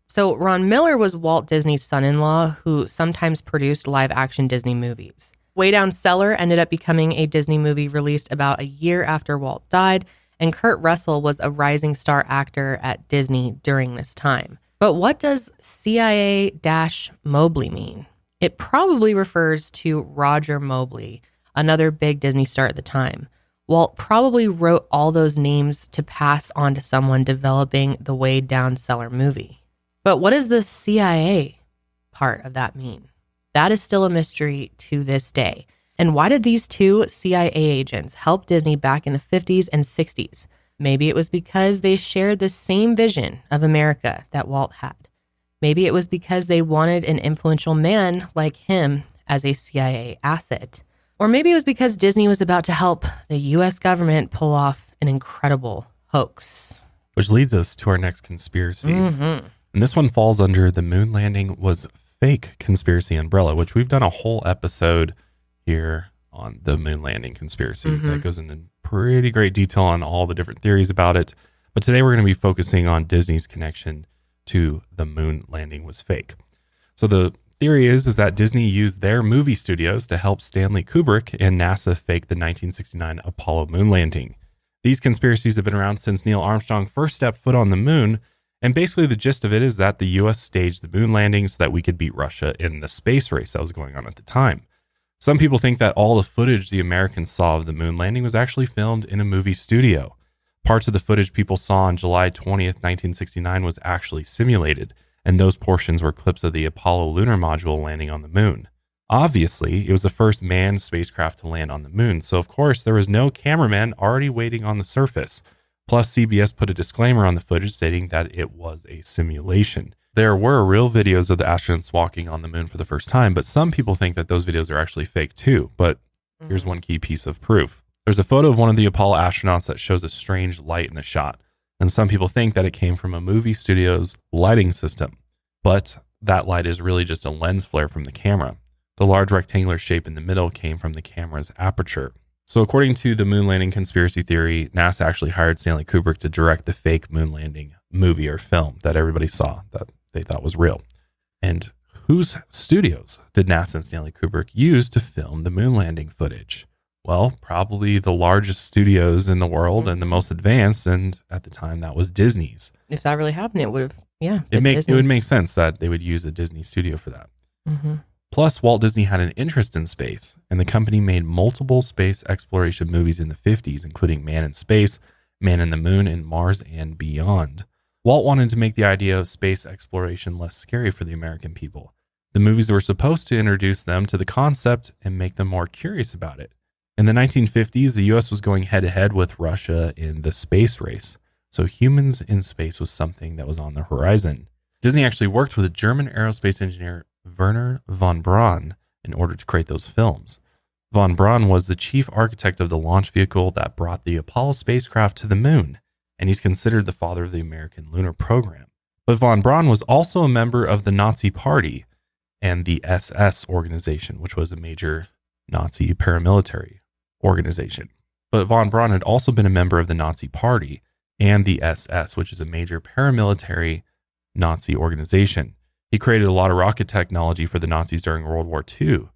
So Ron Miller was Walt Disney's son-in-law who sometimes produced live-action Disney movies. Way Down Cellar ended up becoming a Disney movie released about a year after Walt died, and Kurt Russell was a rising star actor at Disney during this time. But what does CIA-Mobley mean? It probably refers to Roger Mobley, another big Disney star at the time. Walt probably wrote all those names to pass on to someone developing the Way Down Cellar movie. But what does the CIA part of that mean? That is still a mystery to this day. And why did these two CIA agents help Disney back in the 50s and 60s? Maybe it was because they shared the same vision of America that Walt had. Maybe it was because they wanted an influential man like him as a CIA asset. Or maybe it was because Disney was about to help the US government pull off an incredible hoax. Which leads us to our next conspiracy. And this one falls under the moon landing was fake conspiracy umbrella, which we've done a whole episode here on the moon landing conspiracy that goes into pretty great detail on all the different theories about it. But today we're going to be focusing on Disney's connection to the moon landing was fake. So the theory is that Disney used their movie studios to help Stanley Kubrick and NASA fake the 1969 Apollo moon landing. These conspiracies have been around since Neil Armstrong first stepped foot on the moon. And basically the gist of it is that the US staged the moon landing so that we could beat Russia in the space race that was going on at the time. Some people think that all the footage the Americans saw of the moon landing was actually filmed in a movie studio. Parts of the footage people saw on July 20th, 1969 was actually simulated, and those portions were clips of the Apollo lunar module landing on the moon. Obviously, it was the first manned spacecraft to land on the moon, so of course there was no cameraman already waiting on the surface. Plus, CBS put a disclaimer on the footage stating that it was a simulation. There were real videos of the astronauts walking on the moon for the first time, but some people think that those videos are actually fake too. But here's one key piece of proof. There's a photo of one of the Apollo astronauts that shows a strange light in the shot, and some people think that it came from a movie studio's lighting system. But that light is really just a lens flare from the camera. The large rectangular shape in the middle came from the camera's aperture. So according to the moon landing conspiracy theory, NASA actually hired Stanley Kubrick to direct the fake moon landing movie or film that everybody saw that they thought was real. And whose studios did NASA and Stanley Kubrick use to film the moon landing footage? Well, probably the largest studios in the world and the most advanced, and at the time that was Disney's. If that really happened, it would have, it would make sense that they would use a Disney studio for that. Mm-hmm. Plus, Walt Disney had an interest in space, and the company made multiple space exploration movies in the 50s, including Man in Space, Man in the Moon, and Mars and Beyond. Walt wanted to make the idea of space exploration less scary for the American people. The movies were supposed to introduce them to the concept and make them more curious about it. In the 1950s, the US was going head-to-head with Russia in the space race, so humans in space was something that was on the horizon. Disney actually worked with a German aerospace engineer, Werner von Braun, in order to create those films. Von Braun was the chief architect of the launch vehicle that brought the Apollo spacecraft to the moon, and he's considered the father of the American lunar program. But von Braun was also a member of the Nazi Party and the SS organization, which was a major Nazi paramilitary organization. But von Braun had also been a member of the Nazi Party and the SS, which is a major paramilitary Nazi organization. He created a lot of rocket technology for the Nazis during World War II,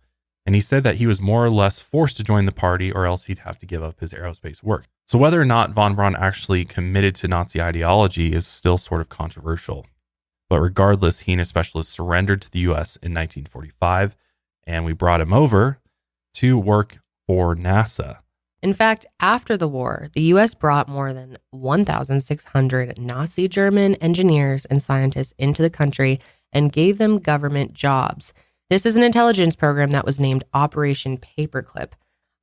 and he said that he was more or less forced to join the party or else he'd have to give up his aerospace work. So whether or not von Braun actually committed to Nazi ideology is still sort of controversial. But regardless, he and his specialists surrendered to the US in 1945, and we brought him over to work for NASA. In fact, after the war, the U.S. brought more than 1,600 Nazi German engineers and scientists into the country and gave them government jobs. This is an intelligence program that was named Operation Paperclip.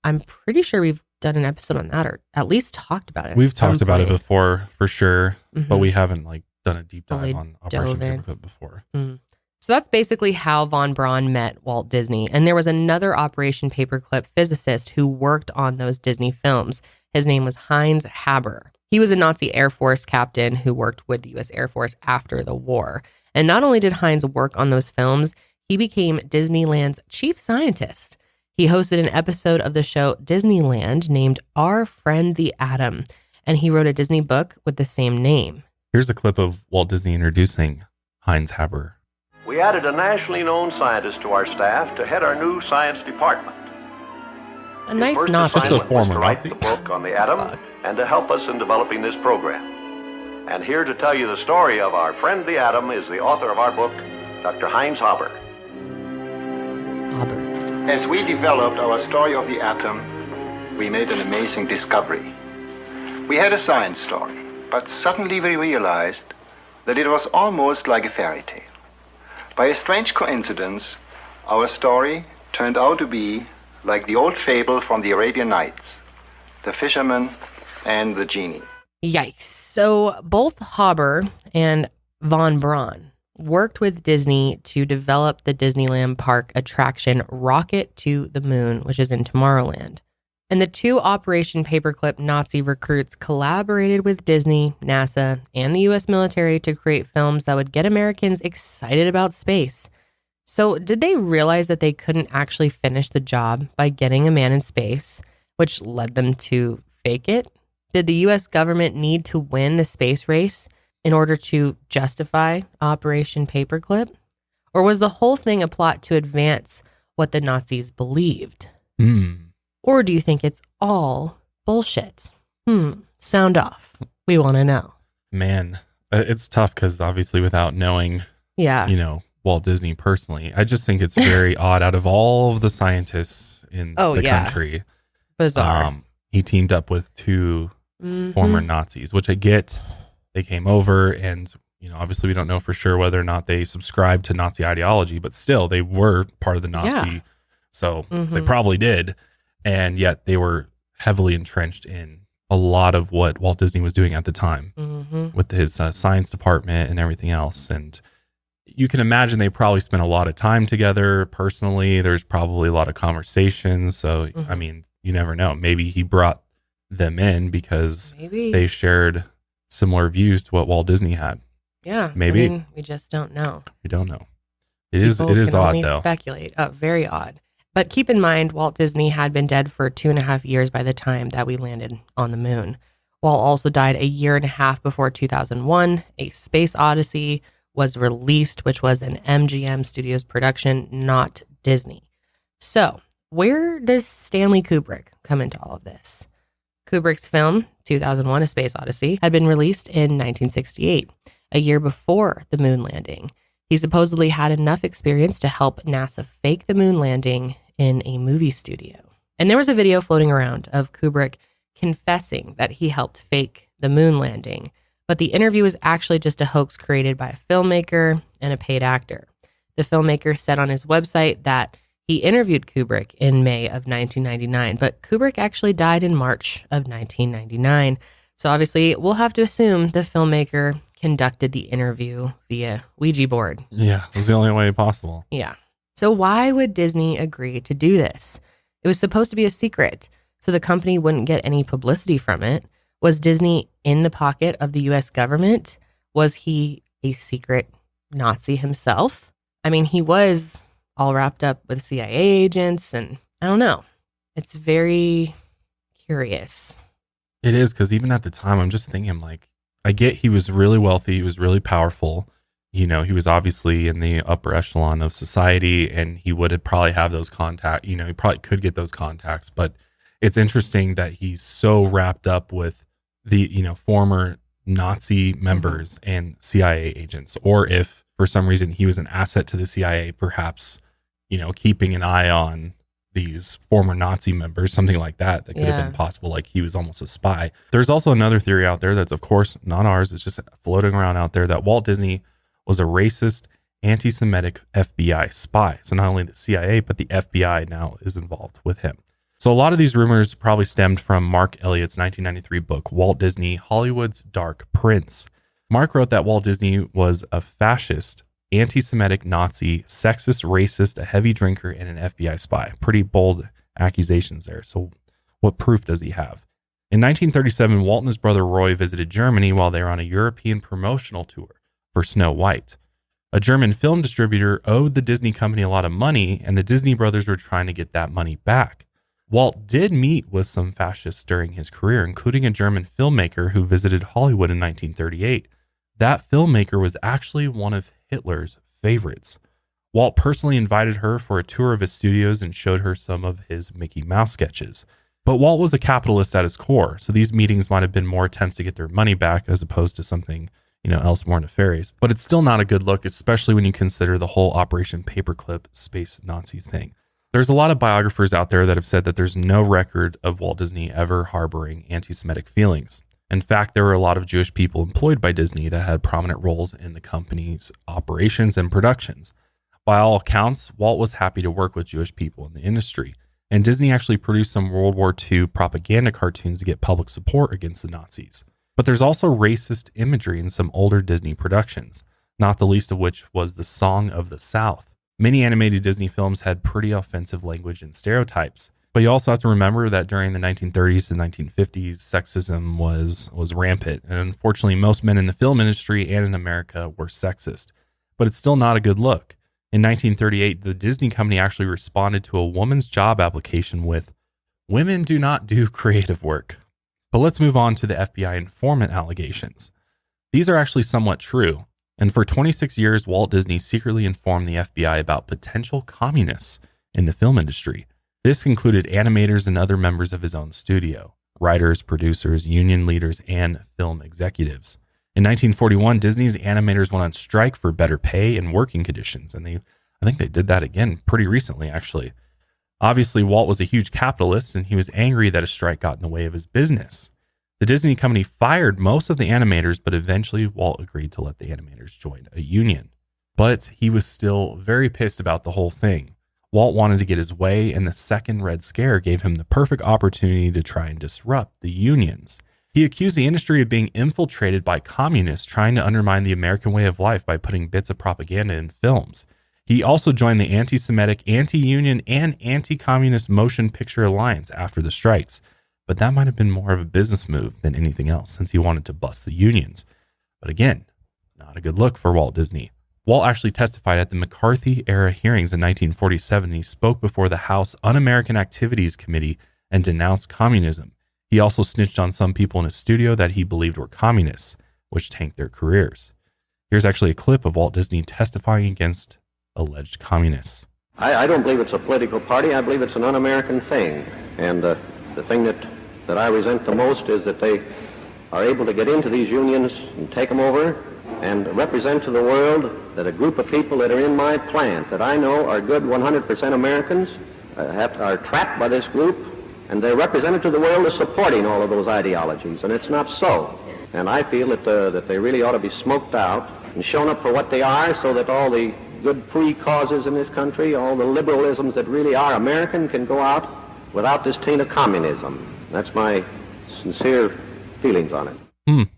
I'm pretty sure we've done an episode on that, or at least talked about it. We've talked about it before, for sure, Mm-hmm. but we haven't done a deep dive Fully on Operation dove in. Paperclip before. So that's basically how von Braun met Walt Disney. And there was another Operation Paperclip physicist who worked on those Disney films. His name was Heinz Haber. He was a Nazi Air Force captain who worked with the U.S. Air Force after the war. And not only did Heinz work on those films, he became Disneyland's chief scientist. He hosted an episode of the show Disneyland named Our Friend the Atom, and he wrote a Disney book with the same name. Here's a clip of Walt Disney introducing Heinz Haber. We added a nationally known scientist to our staff to head our new science department. A nice His first notch. Just a assignment was former to write Nazi. the book on the atom and to help us in developing this program. And here to tell you the story of our friend the atom is the author of our book, Dr. Heinz Haber. Haber. As we developed our story of the atom, we made an amazing discovery. We had a science story, but suddenly we realized that it was almost like a fairy tale. By a strange coincidence, our story turned out to be like the old fable from the Arabian Nights, the fisherman and the genie. Yikes. So both Haber and von Braun worked with Disney to develop the Disneyland park attraction Rocket to the Moon, which is in Tomorrowland. And the two Operation Paperclip Nazi recruits collaborated with Disney, NASA, and the U.S. military to create films that would get Americans excited about space. So did they realize that they couldn't actually finish the job by getting a man in space, which led them to fake it? Did the U.S. government need to win the space race in order to justify Operation Paperclip? Or was the whole thing a plot to advance what the Nazis believed? Or do you think it's all bullshit? Sound off. We want to know. Man, it's tough because obviously without knowing, Walt Disney personally, I just think it's very odd. Out of all of the scientists in the country, bizarre. he teamed up with two former Nazis, which I get. They came over and, obviously we don't know for sure whether or not they subscribed to Nazi ideology, but still they were part of the Nazi. Yeah. So they probably did. And yet they were heavily entrenched in a lot of what Walt Disney was doing at the time with his science department and everything else. And you can imagine they probably spent a lot of time together personally. There's probably a lot of conversations. So, I mean, you never know. Maybe he brought them in because they shared similar views to what Walt Disney had. Yeah. Maybe. I mean, we just don't know. We don't know. It is odd though. Speculate. Oh, very odd. But keep in mind, Walt Disney had been dead for 2.5 years by the time that we landed on the moon. Walt also died a year and a half before 2001. A Space Odyssey was released, which was an MGM Studios production, not Disney. So where does Stanley Kubrick come into all of this? Kubrick's film, 2001: A Space Odyssey, had been released in 1968, a year before the moon landing. He supposedly had enough experience to help NASA fake the moon landing in a movie studio. And there was a video floating around of Kubrick confessing that he helped fake the moon landing, but the interview was actually just a hoax created by a filmmaker and a paid actor. The filmmaker said on his website that he interviewed Kubrick in May of 1999, but Kubrick actually died in March of 1999. So obviously, we'll have to assume the filmmaker conducted the interview via Ouija board. Yeah, it was the only way possible. Yeah. So why would Disney agree to do this? It was supposed to be a secret, so the company wouldn't get any publicity from it. Was Disney in the pocket of the U.S. government? Was he a secret Nazi himself? I mean, he was all wrapped up with CIA agents, and I don't know. It's very curious. It is, because even at the time, I'm just thinking, like, I get he was really wealthy, he was really powerful. He was obviously in the upper echelon of society, and he would probably have those contacts. He probably could get those contacts, but it's interesting that he's so wrapped up with the, former Nazi members and CIA agents, or if for some reason he was an asset to the CIA, perhaps, keeping an eye on these former Nazi members, something like that could have been possible. Like he was almost a spy. There's also another theory out there that's, of course, not ours. It's just floating around out there that Walt Disney was a racist, anti-Semitic FBI spy. So not only the CIA, but the FBI now is involved with him. So a lot of these rumors probably stemmed from Mark Elliott's 1993 book, Walt Disney, Hollywood's Dark Prince. Mark wrote that Walt Disney was a fascist, anti-Semitic, Nazi, sexist, racist, a heavy drinker, and an FBI spy. Pretty bold accusations there. So what proof does he have? In 1937, Walt and his brother Roy visited Germany while they were on a European promotional tour for Snow White. A German film distributor owed the Disney company a lot of money, and the Disney brothers were trying to get that money back. Walt did meet with some fascists during his career, including a German filmmaker who visited Hollywood in 1938. That filmmaker was actually one of Hitler's favorites. Walt personally invited her for a tour of his studios and showed her some of his Mickey Mouse sketches. But Walt was a capitalist at his core, so these meetings might have been more attempts to get their money back as opposed to something, else more nefarious. But it's still not a good look, especially when you consider the whole Operation Paperclip space Nazis thing. There's a lot of biographers out there that have said that there's no record of Walt Disney ever harboring anti-Semitic feelings. In fact, there were a lot of Jewish people employed by Disney that had prominent roles in the company's operations and productions. By all accounts, Walt was happy to work with Jewish people in the industry, and Disney actually produced some World War II propaganda cartoons to get public support against the Nazis. But there's also racist imagery in some older Disney productions, not the least of which was The Song of the South. Many animated Disney films had pretty offensive language and stereotypes, but you also have to remember that during the 1930s and 1950s, sexism was rampant, and unfortunately most men in the film industry and in America were sexist. But it's still not a good look. In 1938, the Disney company actually responded to a woman's job application with, "Women do not do creative work." But let's move on to the FBI informant allegations. These are actually somewhat true. And for 26 years, Walt Disney secretly informed the FBI about potential communists in the film industry. This included animators and other members of his own studio, writers, producers, union leaders, and film executives. In 1941, Disney's animators went on strike for better pay and working conditions, and I think they did that again pretty recently, actually. Obviously, Walt was a huge capitalist, and he was angry that a strike got in the way of his business. The Disney company fired most of the animators, but eventually Walt agreed to let the animators join a union. But he was still very pissed about the whole thing. Walt wanted to get his way, and the second Red Scare gave him the perfect opportunity to try and disrupt the unions. He accused the industry of being infiltrated by communists trying to undermine the American way of life by putting bits of propaganda in films. He also joined the anti-Semitic, anti-union, and anti-communist Motion Picture Alliance after the strikes. But that might have been more of a business move than anything else, since he wanted to bust the unions. But again, not a good look for Walt Disney. Walt actually testified at the McCarthy-era hearings in 1947. He spoke before the House Un-American Activities Committee and denounced communism. He also snitched on some people in his studio that he believed were communists, which tanked their careers. Here's actually a clip of Walt Disney testifying against alleged communists. I don't believe it's a political party. I believe it's an un-American thing. And the thing that I resent the most is that they are able to get into these unions and take them over and represent to the world that a group of people that are in my plant that I know are good 100% Americans are trapped by this group, and they're represented to the world as supporting all of those ideologies, and it's not so. And I feel that they really ought to be smoked out and shown up for what they are, so that all the good free causes in this country, all the liberalisms that really are American, can go out without this taint of communism. That's my sincere feelings on it.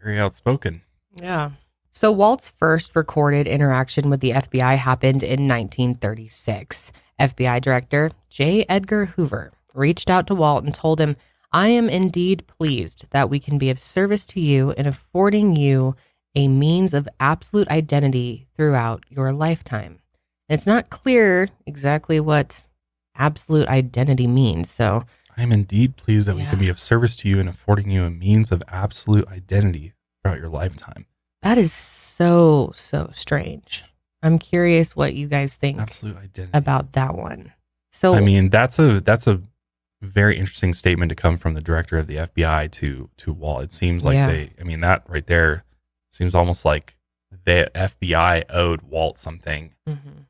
Very outspoken. Yeah. So Walt's first recorded interaction with the FBI happened in 1936. FBI Director J. Edgar Hoover reached out to Walt and told him, "I am indeed pleased that we can be of service to you in affording you a means of absolute identity throughout your lifetime." And it's not clear exactly what absolute identity means, so... I am indeed pleased that we can be of service to you in affording you a means of absolute identity throughout your lifetime. That is so strange. I'm curious what you guys think Absolute identity about that one. So I mean, that's a very interesting statement to come from the director of the FBI to Walt. It seems like that right there seems almost like the FBI owed Walt something. Mm-hmm.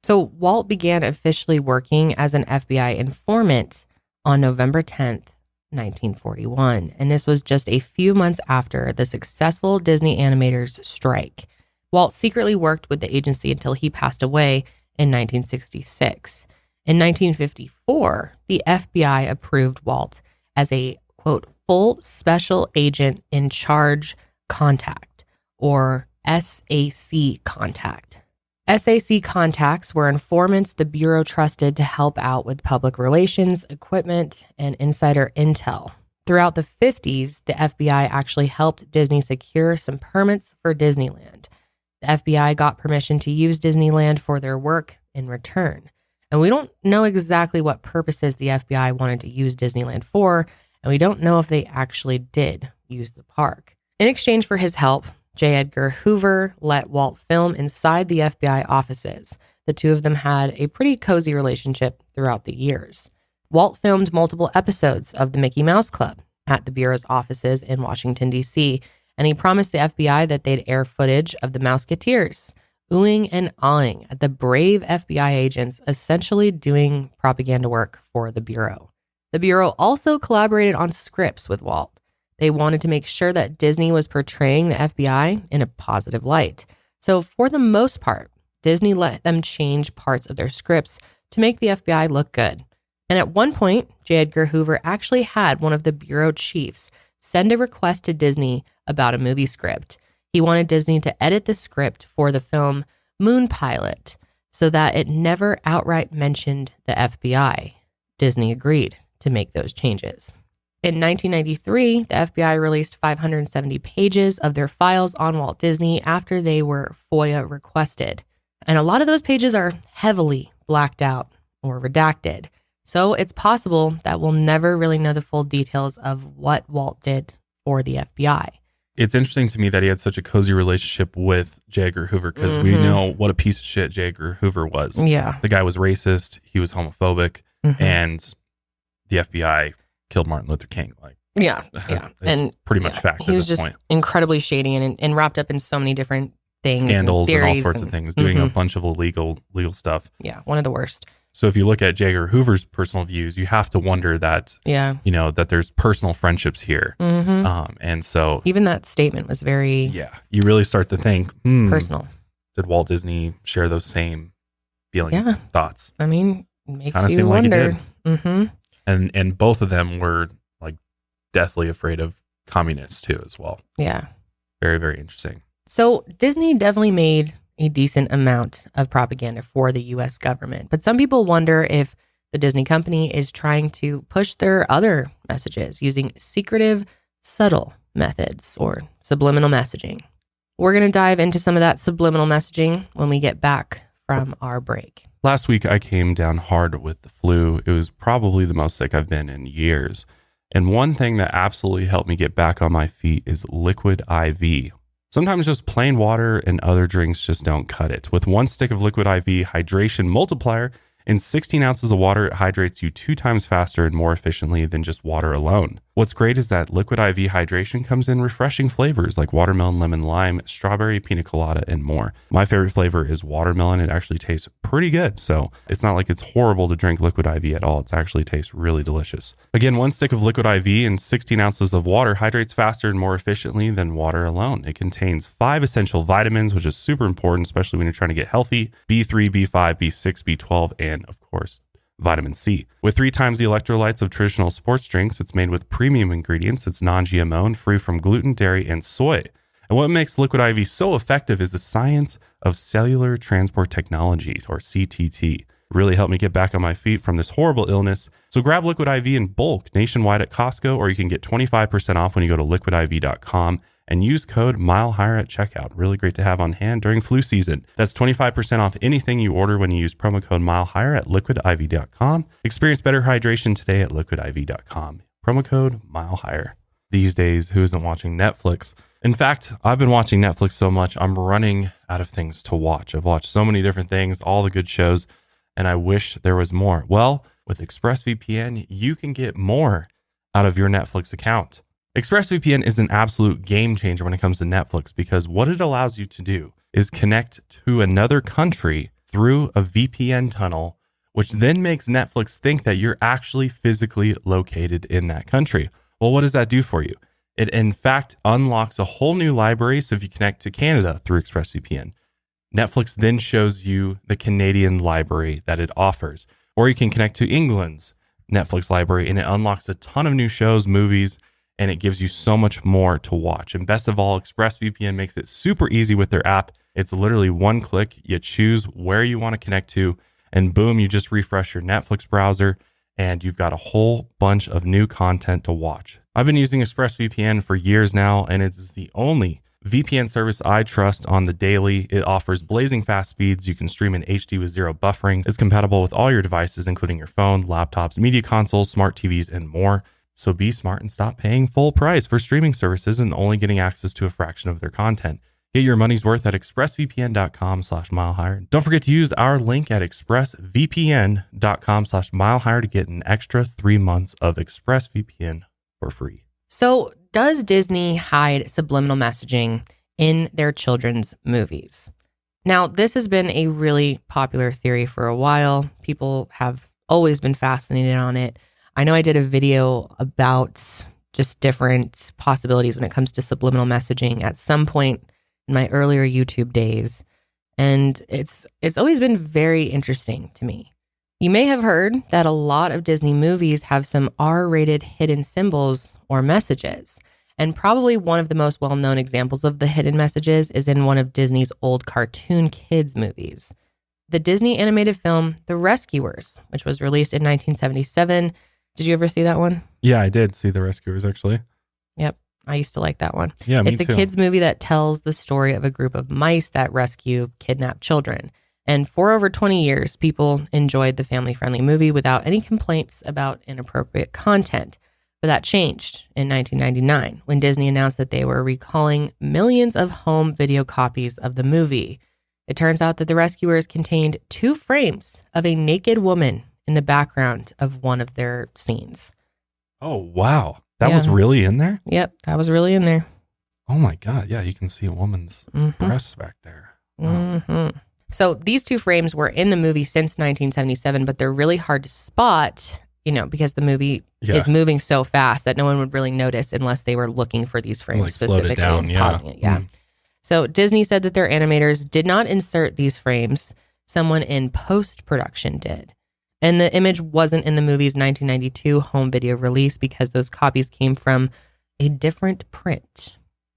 So Walt began officially working as an FBI informant on November 10th, 1941. And this was just a few months after the successful Disney animators strike. Walt secretly worked with the agency until he passed away in 1966. In 1954, the FBI approved Walt as a, quote, full special agent in charge contact, or SAC contact. SAC contacts were informants the Bureau trusted to help out with public relations, equipment, and insider intel. Throughout the 50s, the FBI actually helped Disney secure some permits for Disneyland. The FBI got permission to use Disneyland for their work in return. And we don't know exactly what purposes the FBI wanted to use Disneyland for, and we don't know if they actually did use the park. In exchange for his help, J. Edgar Hoover let Walt film inside the FBI offices. The two of them had a pretty cozy relationship throughout the years. Walt filmed multiple episodes of the Mickey Mouse Club at the Bureau's offices in Washington, D.C., and he promised the FBI that they'd air footage of the Mouseketeers, oohing and awing at the brave FBI agents essentially doing propaganda work for the Bureau. The Bureau also collaborated on scripts with Walt. They wanted to make sure that Disney was portraying the FBI in a positive light. So for the most part, Disney let them change parts of their scripts to make the FBI look good. And at one point, J. Edgar Hoover actually had one of the Bureau chiefs send a request to Disney about a movie script. He wanted Disney to edit the script for the film Moon Pilot so that it never outright mentioned the FBI. Disney agreed to make those changes. In 1993, the FBI released 570 pages of their files on Walt Disney after they were FOIA requested. And a lot of those pages are heavily blacked out or redacted. So it's possible that we'll never really know the full details of what Walt did for the FBI. It's interesting to me that he had such a cozy relationship with J. Edgar Hoover, because we know what a piece of shit J. Edgar Hoover was. Yeah. The guy was racist, he was homophobic, and the FBI killed Martin Luther King. Yeah. It's and pretty much fact he at was this just point. incredibly shady and wrapped up in so many different things. Scandals and all theories sorts of things, doing a bunch of illegal stuff. Yeah, one of the worst. So if you look at J. Edgar Hoover's personal views, you have to wonder that, Yeah. that there's personal friendships here. Mm-hmm. And so, Even that statement was very you really start to think, personal. did Walt Disney share those same feelings, thoughts? I mean, it makes Kinda you seemed like he wonder. did. Mm-hmm. And both of them were like deathly afraid of communists too, as well. Yeah. Very, very interesting. So Disney definitely made a decent amount of propaganda for the US government, but some people wonder if the Disney company is trying to push their other messages using secretive, subtle methods or subliminal messaging. We're going to dive into some of that subliminal messaging when we get back from our break. Last week, I came down hard with the flu. It was probably the most sick I've been in years. And one thing that absolutely helped me get back on my feet is Liquid IV. Sometimes just plain water and other drinks just don't cut it. With 1 stick of Liquid IV Hydration Multiplier and 16 ounces of water, it hydrates you 2 times faster and more efficiently than just water alone. What's great is that Liquid IV hydration comes in refreshing flavors like watermelon, lemon, lime, strawberry, pina colada, and more. My favorite flavor is watermelon. It actually tastes pretty good. So it's not like it's horrible to drink Liquid IV at all. It actually tastes really delicious. Again, 1 stick of Liquid IV and 16 ounces of water hydrates faster and more efficiently than water alone. It contains 5 essential vitamins, which is super important, especially when you're trying to get healthy: B3, B5, B6, B12, and of course, vitamin C. With 3 times the electrolytes of traditional sports drinks, it's made with premium ingredients. It's non-GMO and free from gluten, dairy, and soy. And what makes Liquid IV so effective is the science of cellular transport technologies, or CTT. Really helped me get back on my feet from this horrible illness. So grab Liquid IV in bulk nationwide at Costco, or you can get 25% off when you go to liquidiv.com and use code MILEHIGHER at checkout. Really great to have on hand during flu season. That's 25% off anything you order when you use promo code MILEHIGHER at liquidiv.com. Experience better hydration today at liquidiv.com. Promo code MILEHIGHER. These days, who isn't watching Netflix? In fact, I've been watching Netflix so much, I'm running out of things to watch. I've watched so many different things, all the good shows, and I wish there was more. Well, with ExpressVPN, you can get more out of your Netflix account. ExpressVPN is an absolute game changer when it comes to Netflix, because what it allows you to do is connect to another country through a VPN tunnel, which then makes Netflix think that you're actually physically located in that country. Well, what does that do for you? It, in fact, unlocks a whole new library. So if you connect to Canada through ExpressVPN, Netflix then shows you the Canadian library that it offers. Or you can connect to England's Netflix library, and it unlocks a ton of new shows, movies, and it gives you so much more to watch. And best of all, ExpressVPN makes it super easy with their app. It's literally 1 click. You choose where you want to connect to, and boom, you just refresh your Netflix browser, and you've got a whole bunch of new content to watch. I've been using ExpressVPN for years now, and it's the only VPN service I trust on the daily. It offers blazing fast speeds. You can stream in HD with 0 buffering. It's compatible with all your devices, including your phone, laptops, media consoles, smart TVs, and more. So be smart and stop paying full price for streaming services and only getting access to a fraction of their content. Get your money's worth at expressvpn.com/milehigher. Don't forget to use our link at expressvpn.com/milehigher to get an extra 3 months of ExpressVPN for free. So does Disney hide subliminal messaging in their children's movies? Now, this has been a really popular theory for a while. People have always been fascinated on it. I know I did a video about just different possibilities when it comes to subliminal messaging at some point in my earlier YouTube days. And it's always been very interesting to me. You may have heard that a lot of Disney movies have some R-rated hidden symbols or messages. And probably one of the most well-known examples of the hidden messages is in one of Disney's old cartoon kids movies. The Disney animated film, The Rescuers, which was released in 1977. Did you ever see that one? Yeah, I did see The Rescuers, actually. Yep. I used to like that one. Yeah, me It's a too. kids movie that tells the story of a group of mice that rescue kidnapped children. And for over 20 years, people enjoyed the family-friendly movie without any complaints about inappropriate content. But that changed in 1999 when Disney announced that they were recalling millions of home video copies of the movie. It turns out that The Rescuers contained 2 frames of a naked woman in the background of one of their scenes. Oh, wow. That Yeah. was really in there? Yep, that was really in there. Oh my God. Yeah, you can see a woman's breasts back there. Wow. Mm-hmm. So these two frames were in the movie since 1977, but they're really hard to spot, because the movie is moving so fast that no one would really notice unless they were looking for these frames specifically slowed it down, and pausing it. Yeah. So Disney said that their animators did not insert these frames. Someone in post-production did. And the image wasn't in the movie's 1992 home video release because those copies came from a different print.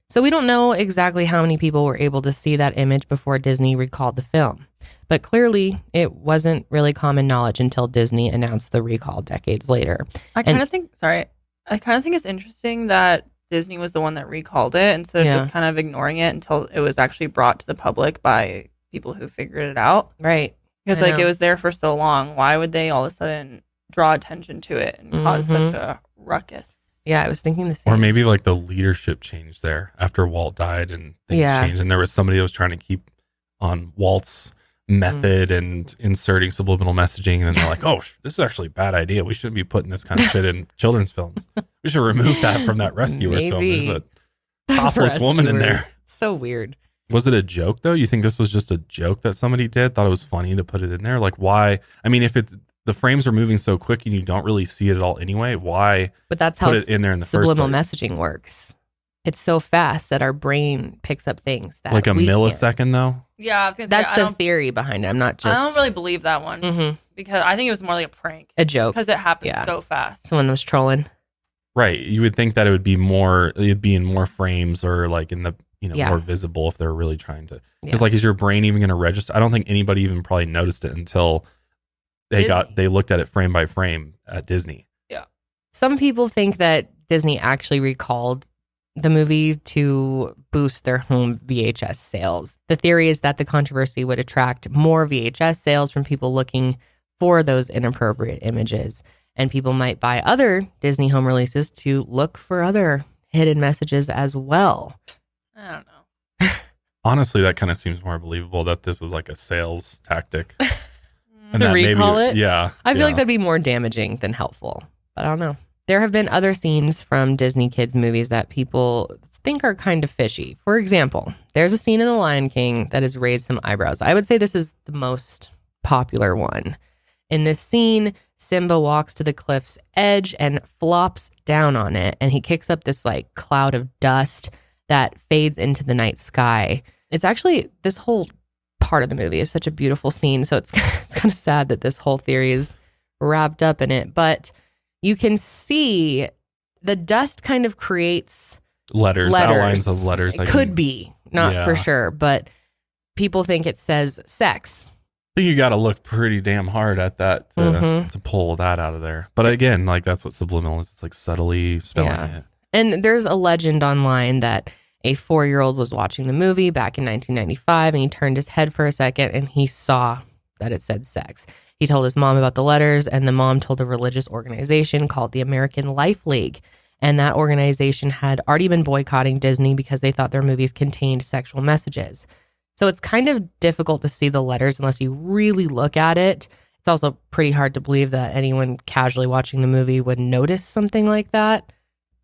So we don't know exactly how many people were able to see that image before Disney recalled the film. But clearly, it wasn't really common knowledge until Disney announced the recall decades later. I kind of think it's interesting that Disney was the one that recalled it instead of just kind of ignoring it until it was actually brought to the public by people who figured it out. Right. Because it was there for so long. Why would they all of a sudden draw attention to it and cause such a ruckus? Yeah, I was thinking the same. Or maybe like the leadership changed there after Walt died and things changed. And there was somebody that was trying to keep on Walt's method and inserting subliminal messaging. And they're like, oh, this is actually a bad idea. We shouldn't be putting this kind of shit in children's films. We should remove that from that Rescuers film. There's a topless woman in there. So weird. Was it a joke though? You think this was just a joke that somebody did? Thought it was funny to put it in there? Like why? I mean, if the frames are moving so quick and you don't really see it at all anyway, why but that's how put it in there in the subliminal first place? Messaging works. It's so fast that our brain picks up things that like a millisecond though? Yeah, I was gonna say, that's the theory behind it. I'm not just. I don't really believe that one because I think it was more like a prank, a joke, because it happened so fast. Someone was trolling. Right. You would think that it would be more. It'd be in more frames or like in the more visible if they're really trying to. Because like, is your brain even going to register? I don't think anybody even probably noticed it until they looked at it frame by frame at Disney. Yeah. Some people think that Disney actually recalled the movie to boost their home VHS sales. The theory is that the controversy would attract more VHS sales from people looking for those inappropriate images, and people might buy other Disney home releases to look for other hidden messages as well. I don't know. Honestly, that kind of seems more believable that this was like a sales tactic. And to recall it? Yeah. I feel like that'd be more damaging than helpful, but I don't know. There have been other scenes from Disney kids movies that people think are kind of fishy. For example, there's a scene in The Lion King that has raised some eyebrows. I would say this is the most popular one. In this scene, Simba walks to the cliff's edge and flops down on it, and he kicks up this like cloud of dust that fades into the night sky. It's actually, this whole part of the movie is such a beautiful scene, so it's kind of sad that this whole theory is wrapped up in it, but you can see the dust kind of creates letters. Outlines of letters. It could be, not for sure, but people think it says sex. I think you got to look pretty damn hard at that to pull that out of there. But again, like that's what subliminal is. It's like subtly spelling it. And there's a legend online that a 4-year-old was watching the movie back in 1995 and he turned his head for a second and he saw that it said sex. He told his mom about the letters, and the mom told a religious organization called the American Life League. And that organization had already been boycotting Disney because they thought their movies contained sexual messages. So it's kind of difficult to see the letters unless you really look at it. It's also pretty hard to believe that anyone casually watching the movie would notice something like that.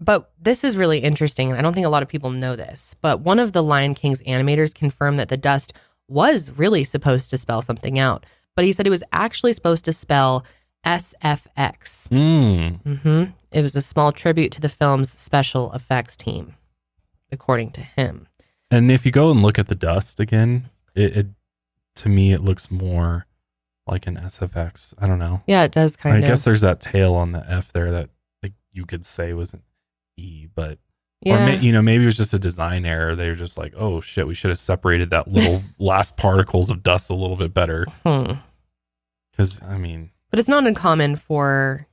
But this is really interesting, and I don't think a lot of people know this. But one of the Lion King's animators confirmed that the dust was really supposed to spell something out. But he said it was actually supposed to spell SFX. It was a small tribute to the film's special effects team, according to him. And if you go and look at the dust again, it to me, it looks more like an SFX. I don't know. Yeah, it does kind of. I guess there's that tail on the F there that like you could say was an E, but or maybe it was just a design error. They were just like, oh shit, we should have separated that little last particles of dust a little bit better. Because I mean, but it's not uncommon for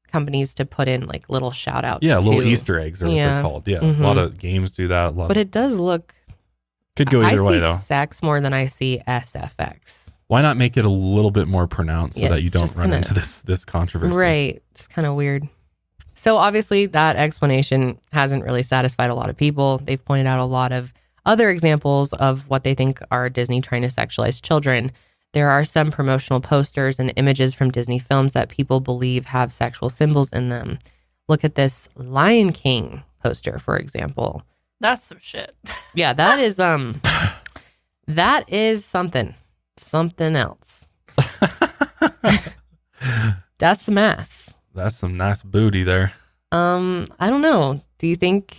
companies to put in like little shout outs. Yeah, little Easter eggs are what they're called. Yeah, a lot of games do that. But it does look. Could go either way though. I see sex more than I see SFX. Why not make it a little bit more pronounced so that you don't run into this controversy? Right, just kind of weird. So obviously that explanation hasn't really satisfied a lot of people. They've pointed out a lot of other examples of what they think are Disney trying to sexualize children. There are some promotional posters and images from Disney films that people believe have sexual symbols in them. Look at this Lion King poster, for example. That's some shit. Yeah, that is that is something. something else. That's some ass. That's some nice booty there. I don't know. Do you think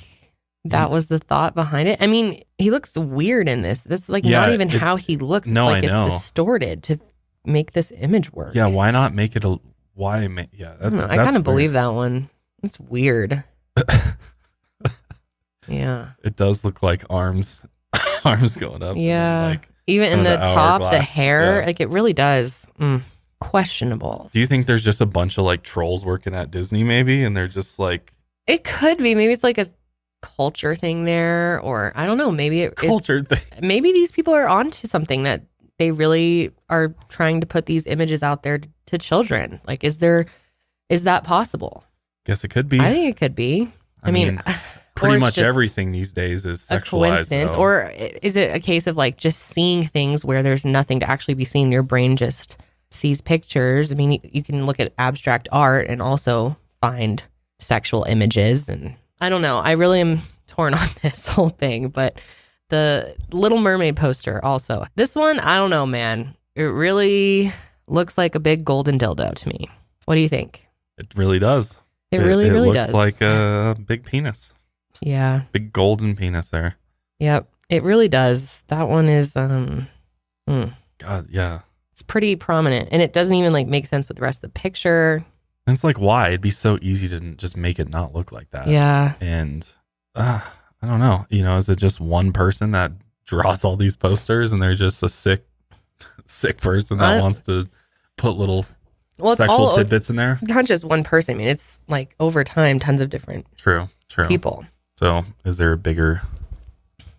that was the thought behind it? I mean, he looks weird in this. That's like not even how he looks. No, it's like I know. It's distorted to make this image work. Yeah, why not make it I kind of believe that one. It's weird. Yeah. It does look like arms going up. Yeah. And then, like, even in the top, the hourglass. hair, Yeah. like it really does. Questionable. Do you think there's just a bunch of like trolls working at Disney maybe, and they're just like It could be. Maybe it's like a culture thing there, or I don't know. Maybe culture thing? maybe these people are onto something, that they really are trying to put these images out there to children. Like, is that possible? Guess it could be. I think it could be. I mean, pretty or it's much just everything these days is a sexualized. coincidence, though. or is it a case of like just seeing things where there's nothing to actually be seen? Your brain just sees pictures. I mean, you can look at abstract art and also find sexual images, and I don't know. I really am torn on this whole thing, but the Little Mermaid poster also. This one, I don't know, man. It really looks like a big golden dildo to me. What do you think? It really does. It really looks does. like a big penis. Yeah. Big golden penis there. Yep. It really does. That one is God, yeah. it's pretty prominent, and it doesn't even like make sense with the rest of the picture. And it's like, why? It'd be so easy to just make it not look like that. Yeah. And I don't know. Is it just one person that draws all these posters, and they're just a sick person that wants to put little sexual tidbits in there? Not just one person. I mean, it's like over time, tons of different True. people. So is there a bigger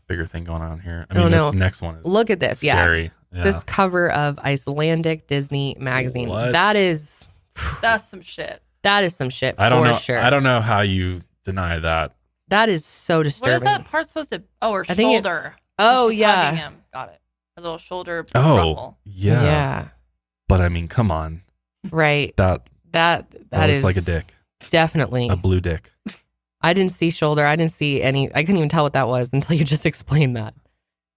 thing going on here? I don't mean, know. this next one is Look at this. scary. Yeah. This cover of Icelandic Disney magazine. What? That's some shit. That is some shit. I don't for know. Sure. I don't know how you deny that. That is so disturbing. What is that part supposed to? Oh, her I think it's- shoulder. Oh, She's yeah. hugging him. Got it. A little shoulder Oh, ruffle. yeah. Yeah. But I mean, come on. Right. That That looks is like a dick. Definitely. A blue dick. I didn't see shoulder. I didn't see any. I couldn't even tell what that was until you just explained that.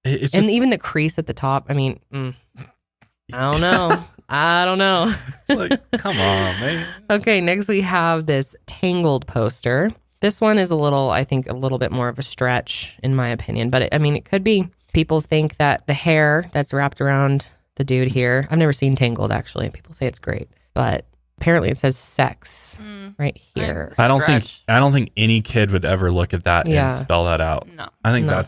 It's And just, even the crease at the top. I mean, I don't know. I don't know. it's like, come on, man. Okay, next we have this Tangled poster. This one is I think a little bit more of a stretch in my opinion, but it could be. People think that the hair that's wrapped around the dude here, I've never seen Tangled actually. People say it's great, but apparently it says sex right here. I don't think any kid would ever look at that Yeah. and spell that out. No. I think No.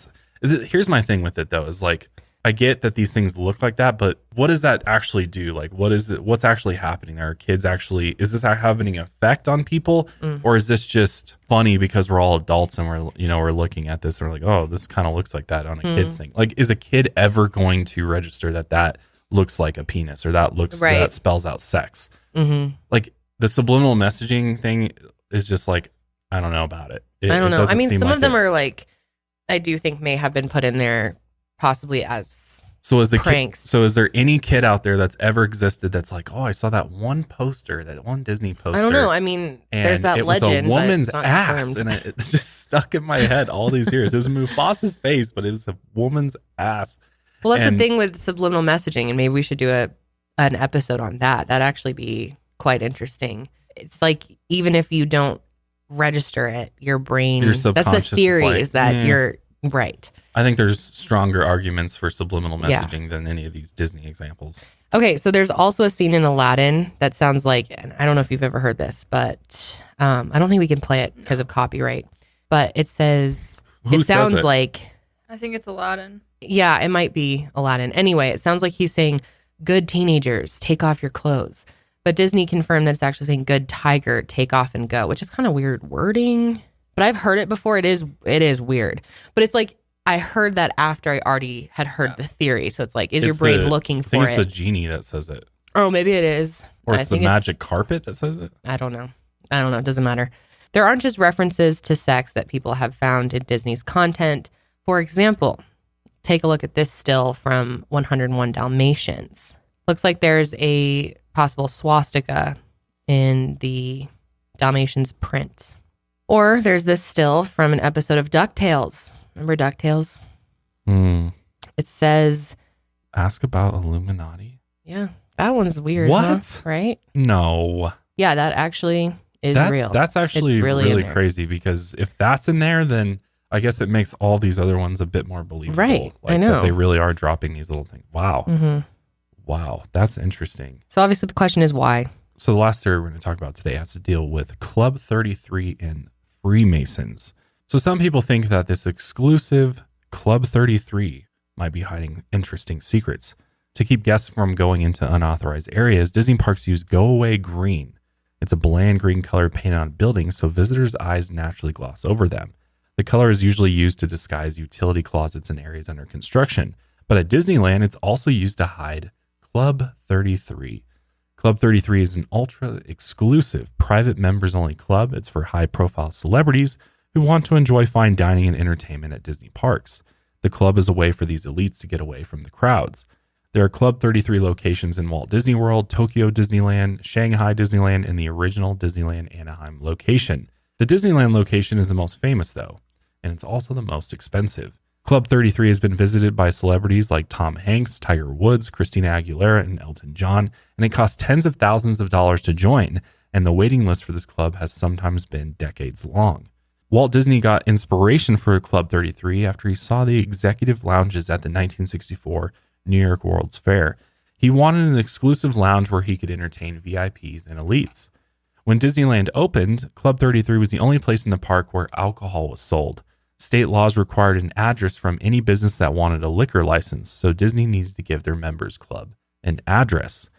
here's my thing with it though, is like, I get that these things look like that, but what does that actually do? Like, what's actually happening there? Are kids actually, is this having an effect on people? Or is this just funny because we're all adults and we're looking at this and we're like, oh, this kind of looks like that on a kid's thing. Like, is a kid ever going to register that looks like a penis, or that spells out sex? Mm-hmm. Like, the subliminal messaging thing is just like, I don't know about it. I don't know. I mean, some of them are. are like, I do think may have been put in there possibly as So is pranks. So is there any kid out there that's ever existed that's like, oh, I saw that one poster, that one Disney poster? I don't know. I mean, and there's that it was legend. a but woman's it's not ass, confirmed. and it just stuck in my head all these years. It was Mufasa's face, but it was a woman's ass. Well, that's and- the thing with subliminal messaging, and maybe we should do an episode on that. That'd actually be quite interesting. It's like, even if you don't register it, your brain, Your that's the subconscious is theory, like, is that eh. you're right. I think there's stronger arguments for subliminal Yeah. messaging than any of these Disney examples. Okay, so there's also a scene in Aladdin that sounds like, and I don't know if you've ever heard this, but I don't think we can play it because of copyright. But it says, Who it says sounds it? like, I think it's Aladdin. yeah, it might be Aladdin. Anyway, it sounds like he's saying, good teenagers, take off your clothes. But Disney confirmed that it's actually saying, good tiger, take off and go, which is kind of weird wording. But I've heard it before. It is weird. But it's like, I heard that after I already had heard the theory. So it's like, is your It's brain the- looking I think for it's the it? genie that says it. Oh, maybe it is. Or I it's the think magic carpet that says it. I don't know. It doesn't matter. There aren't just references to sex that people have found in Disney's content. For example, take a look at this still from 101 Dalmatians. Looks like there's a possible swastika in the Dalmatians print. Or there's this still from an episode of DuckTales. Remember DuckTales? It says, Ask about Illuminati. Yeah, that one's weird. What? Huh? Right? No. Yeah, that actually is real. That's actually It's really in really there. crazy, because if that's in there, then I guess it makes all these other ones a bit more believable. Right, I Like know. that they really are dropping these little things. Wow. Mm-hmm. Wow. That's interesting. So obviously the question is why? So the last theory we're going to talk about today has to deal with Club 33 and Freemasons. So some people think that this exclusive Club 33 might be hiding interesting secrets. To keep guests from going into unauthorized areas, Disney parks use Go Away Green. It's a bland green color painted on buildings so visitors' eyes naturally gloss over them. The color is usually used to disguise utility closets in areas under construction, but at Disneyland, it's also used to hide Club 33. Club 33 is an ultra-exclusive, private members-only club. It's for high-profile celebrities who want to enjoy fine dining and entertainment at Disney parks. The club is a way for these elites to get away from the crowds. There are Club 33 locations in Walt Disney World, Tokyo Disneyland, Shanghai Disneyland, and the original Disneyland Anaheim location. The Disneyland location is the most famous, though, and it's also the most expensive. Club 33 has been visited by celebrities like Tom Hanks, Tiger Woods, Christina Aguilera, and Elton John, and it costs tens of thousands of dollars to join, and the waiting list for this club has sometimes been decades long. Walt Disney got inspiration for Club 33 after he saw the executive lounges at the 1964 New York World's Fair. He wanted an exclusive lounge where he could entertain VIPs and elites. When Disneyland opened, Club 33 was the only place in the park where alcohol was sold. State laws required an address from any business that wanted a liquor license, so Disney needed to give their members club an address.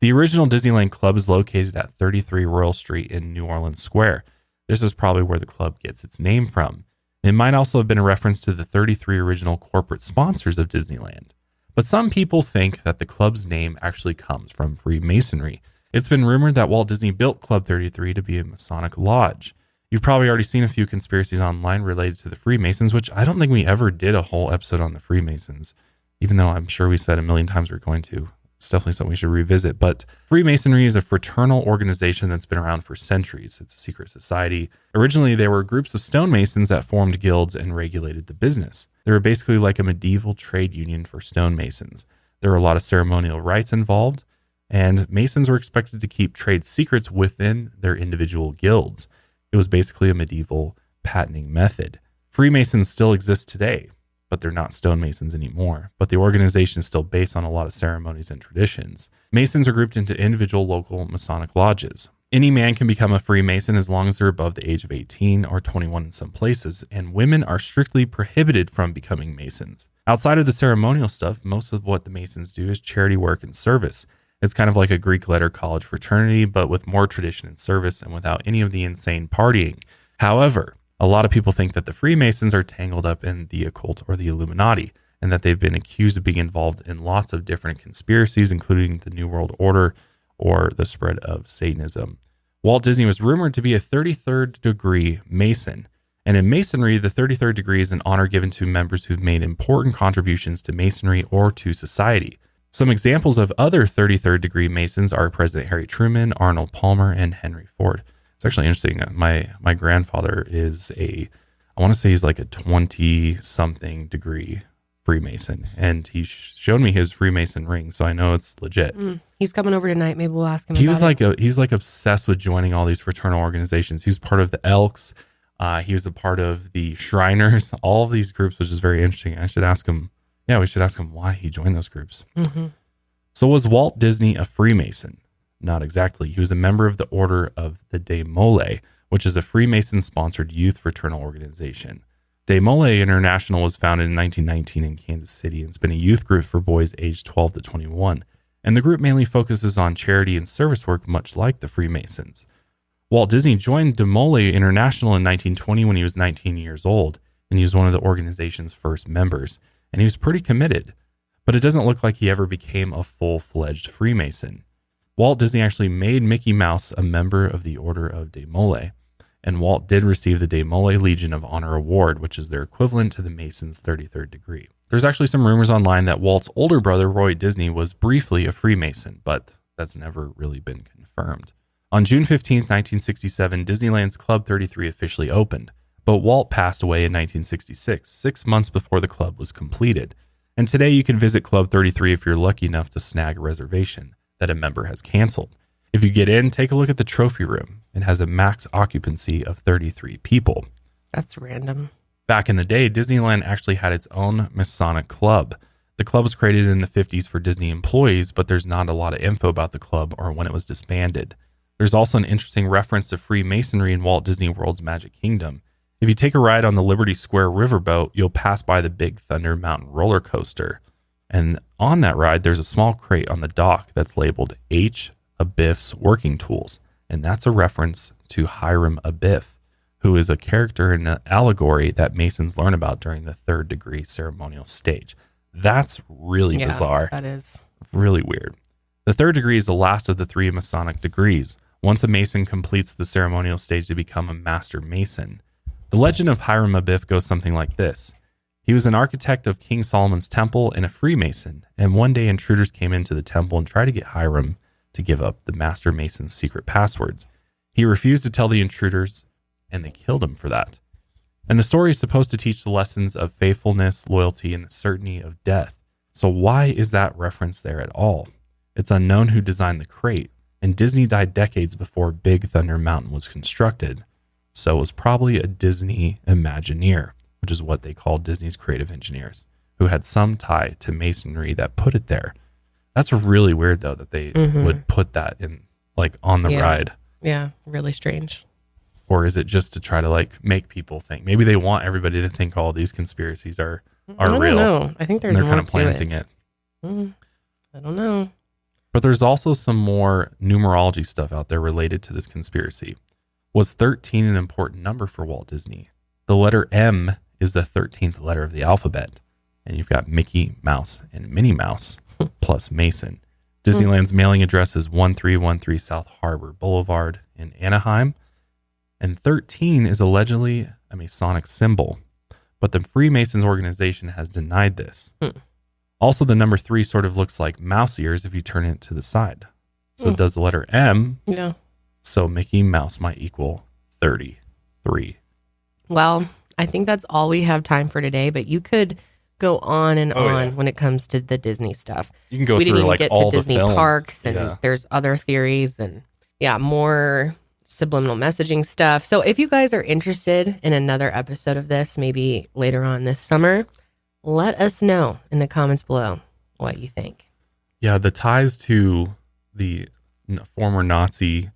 The original Disneyland Club is located at 33 Royal Street in New Orleans Square. This is probably where the club gets its name from. It might also have been a reference to the 33 original corporate sponsors of Disneyland. But some people think that the club's name actually comes from Freemasonry. It's been rumored that Walt Disney built Club 33 to be a Masonic lodge. You've probably already seen a few conspiracies online related to the Freemasons, which I don't think we ever did a whole episode on the Freemasons, even though I'm sure we said a million times we're going to. It's definitely something we should revisit. But Freemasonry is a fraternal organization that's been around for centuries. It's a secret society. Originally, they were groups of stonemasons that formed guilds and regulated the business. They were basically like a medieval trade union for stonemasons. There were a lot of ceremonial rites involved, and masons were expected to keep trade secrets within their individual guilds. It was basically a medieval patenting method. Freemasons still exist today, but they're not stonemasons anymore. But the organization is still based on a lot of ceremonies and traditions. Masons are grouped into individual local Masonic lodges. Any man can become a Freemason as long as they're above the age of 18 or 21 in some places, and women are strictly prohibited from becoming Masons. Outside of the ceremonial stuff, most of what the Masons do is charity work and service. It's kind of like a Greek letter college fraternity, but with more tradition and service and without any of the insane partying. However, a lot of people think that the Freemasons are tangled up in the occult or the Illuminati, and that they've been accused of being involved in lots of different conspiracies, including the New World Order or the spread of Satanism. Walt Disney was rumored to be a 33rd degree Mason, and in Masonry, the 33rd degree is an honor given to members who've made important contributions to Masonry or to society. Some examples of other 33rd degree Masons are President Harry Truman, Arnold Palmer, and Henry Ford. It's actually interesting. My grandfather is I want to say he's like a 20-something degree Freemason, and he showed me his Freemason ring, so I know it's legit. He's coming over tonight. Maybe we'll ask him. He's like obsessed with joining all these fraternal organizations. He was part of the Elks. He was a part of the Shriners. All of these groups, which is very interesting. I should ask him. Yeah, we should ask him why he joined those groups. Mm-hmm. So was Walt Disney a Freemason? Not exactly. He was a member of the Order of the De Mole, which is a Freemason-sponsored youth fraternal organization. De Mole International was founded in 1919 in Kansas City, and it's been a youth group for boys aged 12 to 21. And the group mainly focuses on charity and service work, much like the Freemasons. Walt Disney joined De Mole International in 1920 when he was 19 years old, and he was one of the organization's first members. And he was pretty committed, but it doesn't look like he ever became a full-fledged Freemason. Walt Disney actually made Mickey Mouse a member of the Order of De Mole, and Walt did receive the De Mole Legion of Honor Award, which is their equivalent to the Mason's 33rd degree. There's actually some rumors online that Walt's older brother, Roy Disney, was briefly a Freemason, but that's never really been confirmed. On June 15, 1967, Disneyland's Club 33 officially opened, but Walt passed away in 1966, 6 months before the club was completed. And today you can visit Club 33 if you're lucky enough to snag a reservation that a member has canceled. If you get in, take a look at the trophy room. It has a max occupancy of 33 people. That's random. Back in the day, Disneyland actually had its own Masonic club. The club was created in the 50s for Disney employees, but there's not a lot of info about the club or when it was disbanded. There's also an interesting reference to Freemasonry in Walt Disney World's Magic Kingdom. If you take a ride on the Liberty Square riverboat, you'll pass by the Big Thunder Mountain roller coaster. And on that ride, there's a small crate on the dock that's labeled H. Abiff's Working Tools. And that's a reference to Hiram Abiff, who is a character in an allegory that Masons learn about during the third degree ceremonial stage. That's really bizarre. That is really weird. The third degree is the last of the 3 Masonic degrees. Once a Mason completes the ceremonial stage to become a Master Mason. The legend of Hiram Abiff goes something like this. He was an architect of King Solomon's temple and a Freemason, and one day intruders came into the temple and tried to get Hiram to give up the Master Mason's secret passwords. He refused to tell the intruders, and they killed him for that. And the story is supposed to teach the lessons of faithfulness, loyalty, and the certainty of death. So why is that reference there at all? It's unknown who designed the crate, and Disney died decades before Big Thunder Mountain was constructed. So it was probably a Disney Imagineer, which is what they call Disney's creative engineers, who had some tie to masonry that put it there. That's really weird, though, that they would put that in, like, on the ride. Yeah, really strange. Or is it just to try to, like, make people think? Maybe they want everybody to think all these conspiracies are real. I don't know. I think there's they're more kind of planting it. I don't know. But there's also some more numerology stuff out there related to this conspiracy. Was 13 an important number for Walt Disney? The letter M is the 13th letter of the alphabet. And you've got Mickey Mouse and Minnie Mouse plus Mason. Disneyland's mailing address is 1313 South Harbor Boulevard in Anaheim. And 13 is allegedly a Masonic symbol. But the Freemasons organization has denied this. Also, the number 3 sort of looks like mouse ears if you turn it to the side. So it does the letter M. Yeah. So Mickey Mouse might equal 33. Well, I think that's all we have time for today, but you could go on and on when it comes to the Disney stuff. You can go we through didn't even like get all to Disney the films. parks, and there's other theories and more subliminal messaging stuff. So if you guys are interested in another episode of this, maybe later on this summer, let us know in the comments below what you think. Yeah, the ties to the former Nazi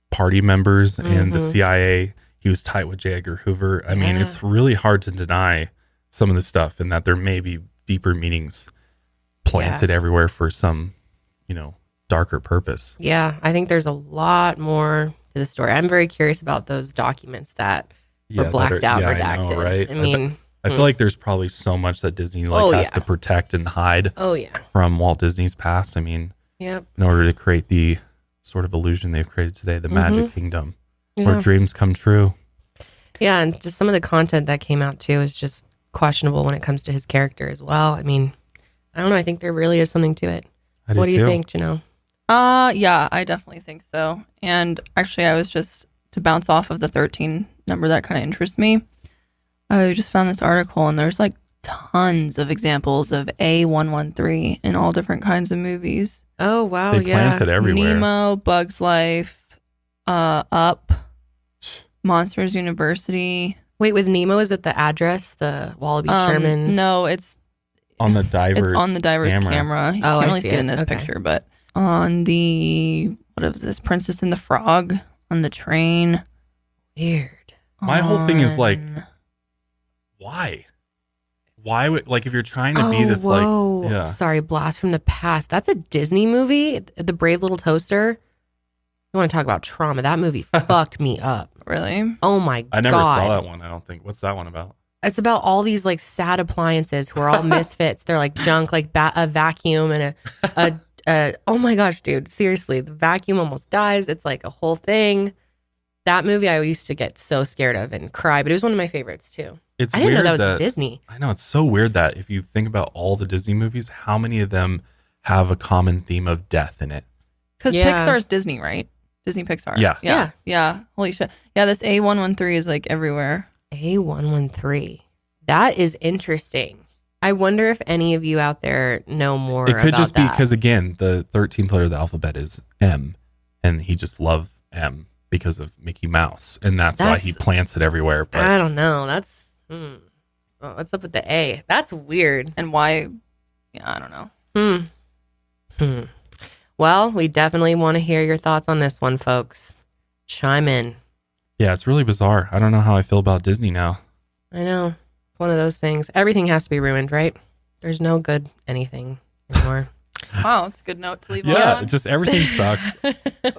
party members and the CIA. He was tight with J. Edgar Hoover. I mean, it's really hard to deny some of the stuff and that there may be deeper meanings planted everywhere for some, darker purpose. Yeah, I think there's a lot more to the story. I'm very curious about those documents that were blacked out, redacted. I know, right? I mean, I feel like there's probably so much that Disney has to protect and hide from Walt Disney's past. I mean, in order to create the sort of illusion they've created today, the Magic Kingdom, where dreams come true. Yeah, and just some of the content that came out too is just questionable when it comes to his character as well. I mean, I don't know. I think there really is something to it. What do you think, Janelle? Yeah, I definitely think so. And actually, I was just to bounce off of the 13 number that kind of interests me. I just found this article, and there's like tons of examples of A113 in all different kinds of movies. Oh, wow. They plant it everywhere. Nemo, Bugs Life, Up, Monsters University. Wait, with Nemo, is it the address, the Wallaby Sherman? No, it's on the diver's camera. You can't really see it in this picture, but on the, what is this, Princess and the Frog on the train. Weird. My whole thing is like, why? Why would, like, if you're trying to be this, sorry, Blast from the Past. That's a Disney movie, The Brave Little Toaster. You want to talk about trauma? That movie fucked me up. Really? Oh my God. I never saw that one, I don't think. What's that one about? It's about all these like sad appliances who are all misfits. They're like junk, like a vacuum and a oh my gosh, dude. Seriously, the vacuum almost dies. It's like a whole thing. That movie I used to get so scared of and cry, but it was one of my favorites too. It's I didn't know weird that was Disney. I know, it's so weird that if you think about all the Disney movies, how many of them have a common theme of death in it? Because Pixar's Disney, right? Disney Pixar. Yeah. Holy shit. Yeah, this A113 is like everywhere. A113. That is interesting. I wonder if any of you out there know more It could about just be that. because, again, the 13th letter of the alphabet is M, and he just loved M because of Mickey Mouse, and that's why he plants it everywhere. But I don't know. That's well, what's up with the A? That's weird. And why? Yeah, I don't know. Well, we definitely want to hear your thoughts on this one, folks. Chime in. yeah, it's really bizarre. I don't know how I feel about Disney now. I know. It's one of those things. Everything has to be ruined, right? There's no good anything anymore. Wow, it's a good note to leave Yeah, on. just everything sucks.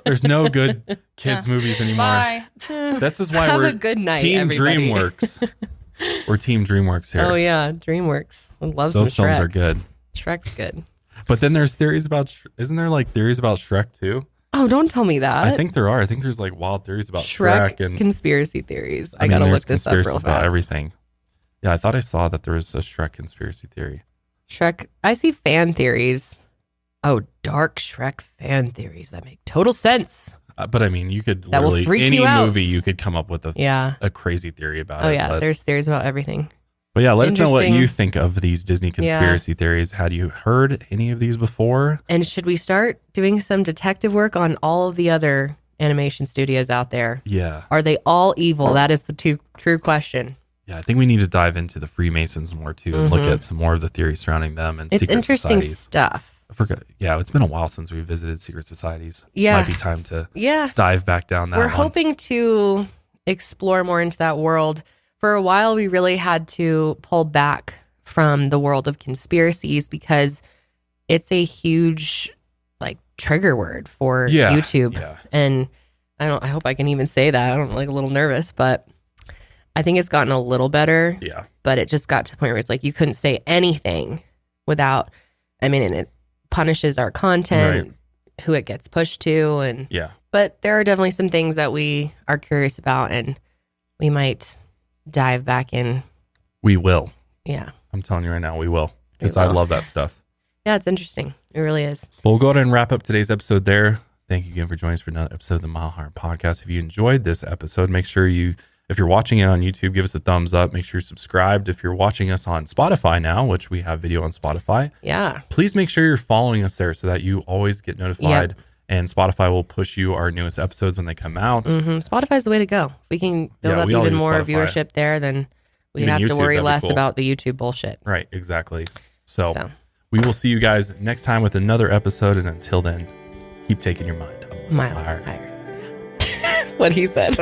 There's no good kids movies anymore. Bye. This is why Have we're a good night, Team everybody. DreamWorks. We're Team DreamWorks here. Oh yeah, DreamWorks. I love Those some Shrek. films are good. Shrek's good. But then there's theories about, isn't there like theories about Shrek too? Oh, don't tell me that. I think there are. I think there's like wild theories about Shrek, and conspiracy theories. I mean, gotta there's look this up real conspiracies about fast. everything. Yeah, I thought I saw that there was a Shrek conspiracy theory. Shrek. I see fan theories. Oh, dark Shrek fan theories that make total sense. But I mean, you could That will literally, freak any you out. movie, you could come up with Yeah. a crazy theory about Oh it. yeah. But, There's theories about everything. but yeah, let us know what Interesting. you think of these Disney conspiracy theories. Had you heard any of these before? And should we start doing some detective work on all of the other animation studios out there? Yeah. Are they all evil? That is the true question. Yeah, I think we need to dive into the Freemasons more too and look at some more of the theories surrounding them and It's secret interesting societies. stuff. I forgot. Yeah, it's been a while since we visited secret societies. Yeah. Might be time to Yeah. dive back down that We're one. hoping to explore more into that world. For a while, we really had to pull back from the world of conspiracies because it's a huge like trigger word for Yeah, YouTube. yeah. And I hope I can even say that. I'm like a little nervous, but I think it's gotten a little better. Yeah. But it just got to the point where it's like you couldn't say anything without, and it punishes our content, who it gets pushed to, and Yeah. but there are definitely some things that we are curious about, and we might dive back in. We will. Yeah. I'm telling you right now, we will. Because We I will. love that stuff. Yeah, it's interesting. It really is. We'll go ahead and wrap up today's episode there. Thank you again for joining us for another episode of the Mile Higher Podcast. If you enjoyed this episode, make sure if you're watching it on YouTube, give us a thumbs up. Make sure you're subscribed. If you're watching us on Spotify now, which we have video on Spotify, Yeah. please make sure you're following us there so that you always get notified. And Spotify will push you our newest episodes when they come out. Spotify's the way to go. If we can build Yeah, up we all even use more Spotify. viewership there, then we Even have to YouTube, worry that'd be less cool. about the YouTube bullshit. Right, exactly. So So, we will see you guys next time with another episode. And until then, keep taking your mind up. mile higher. higher. What he said.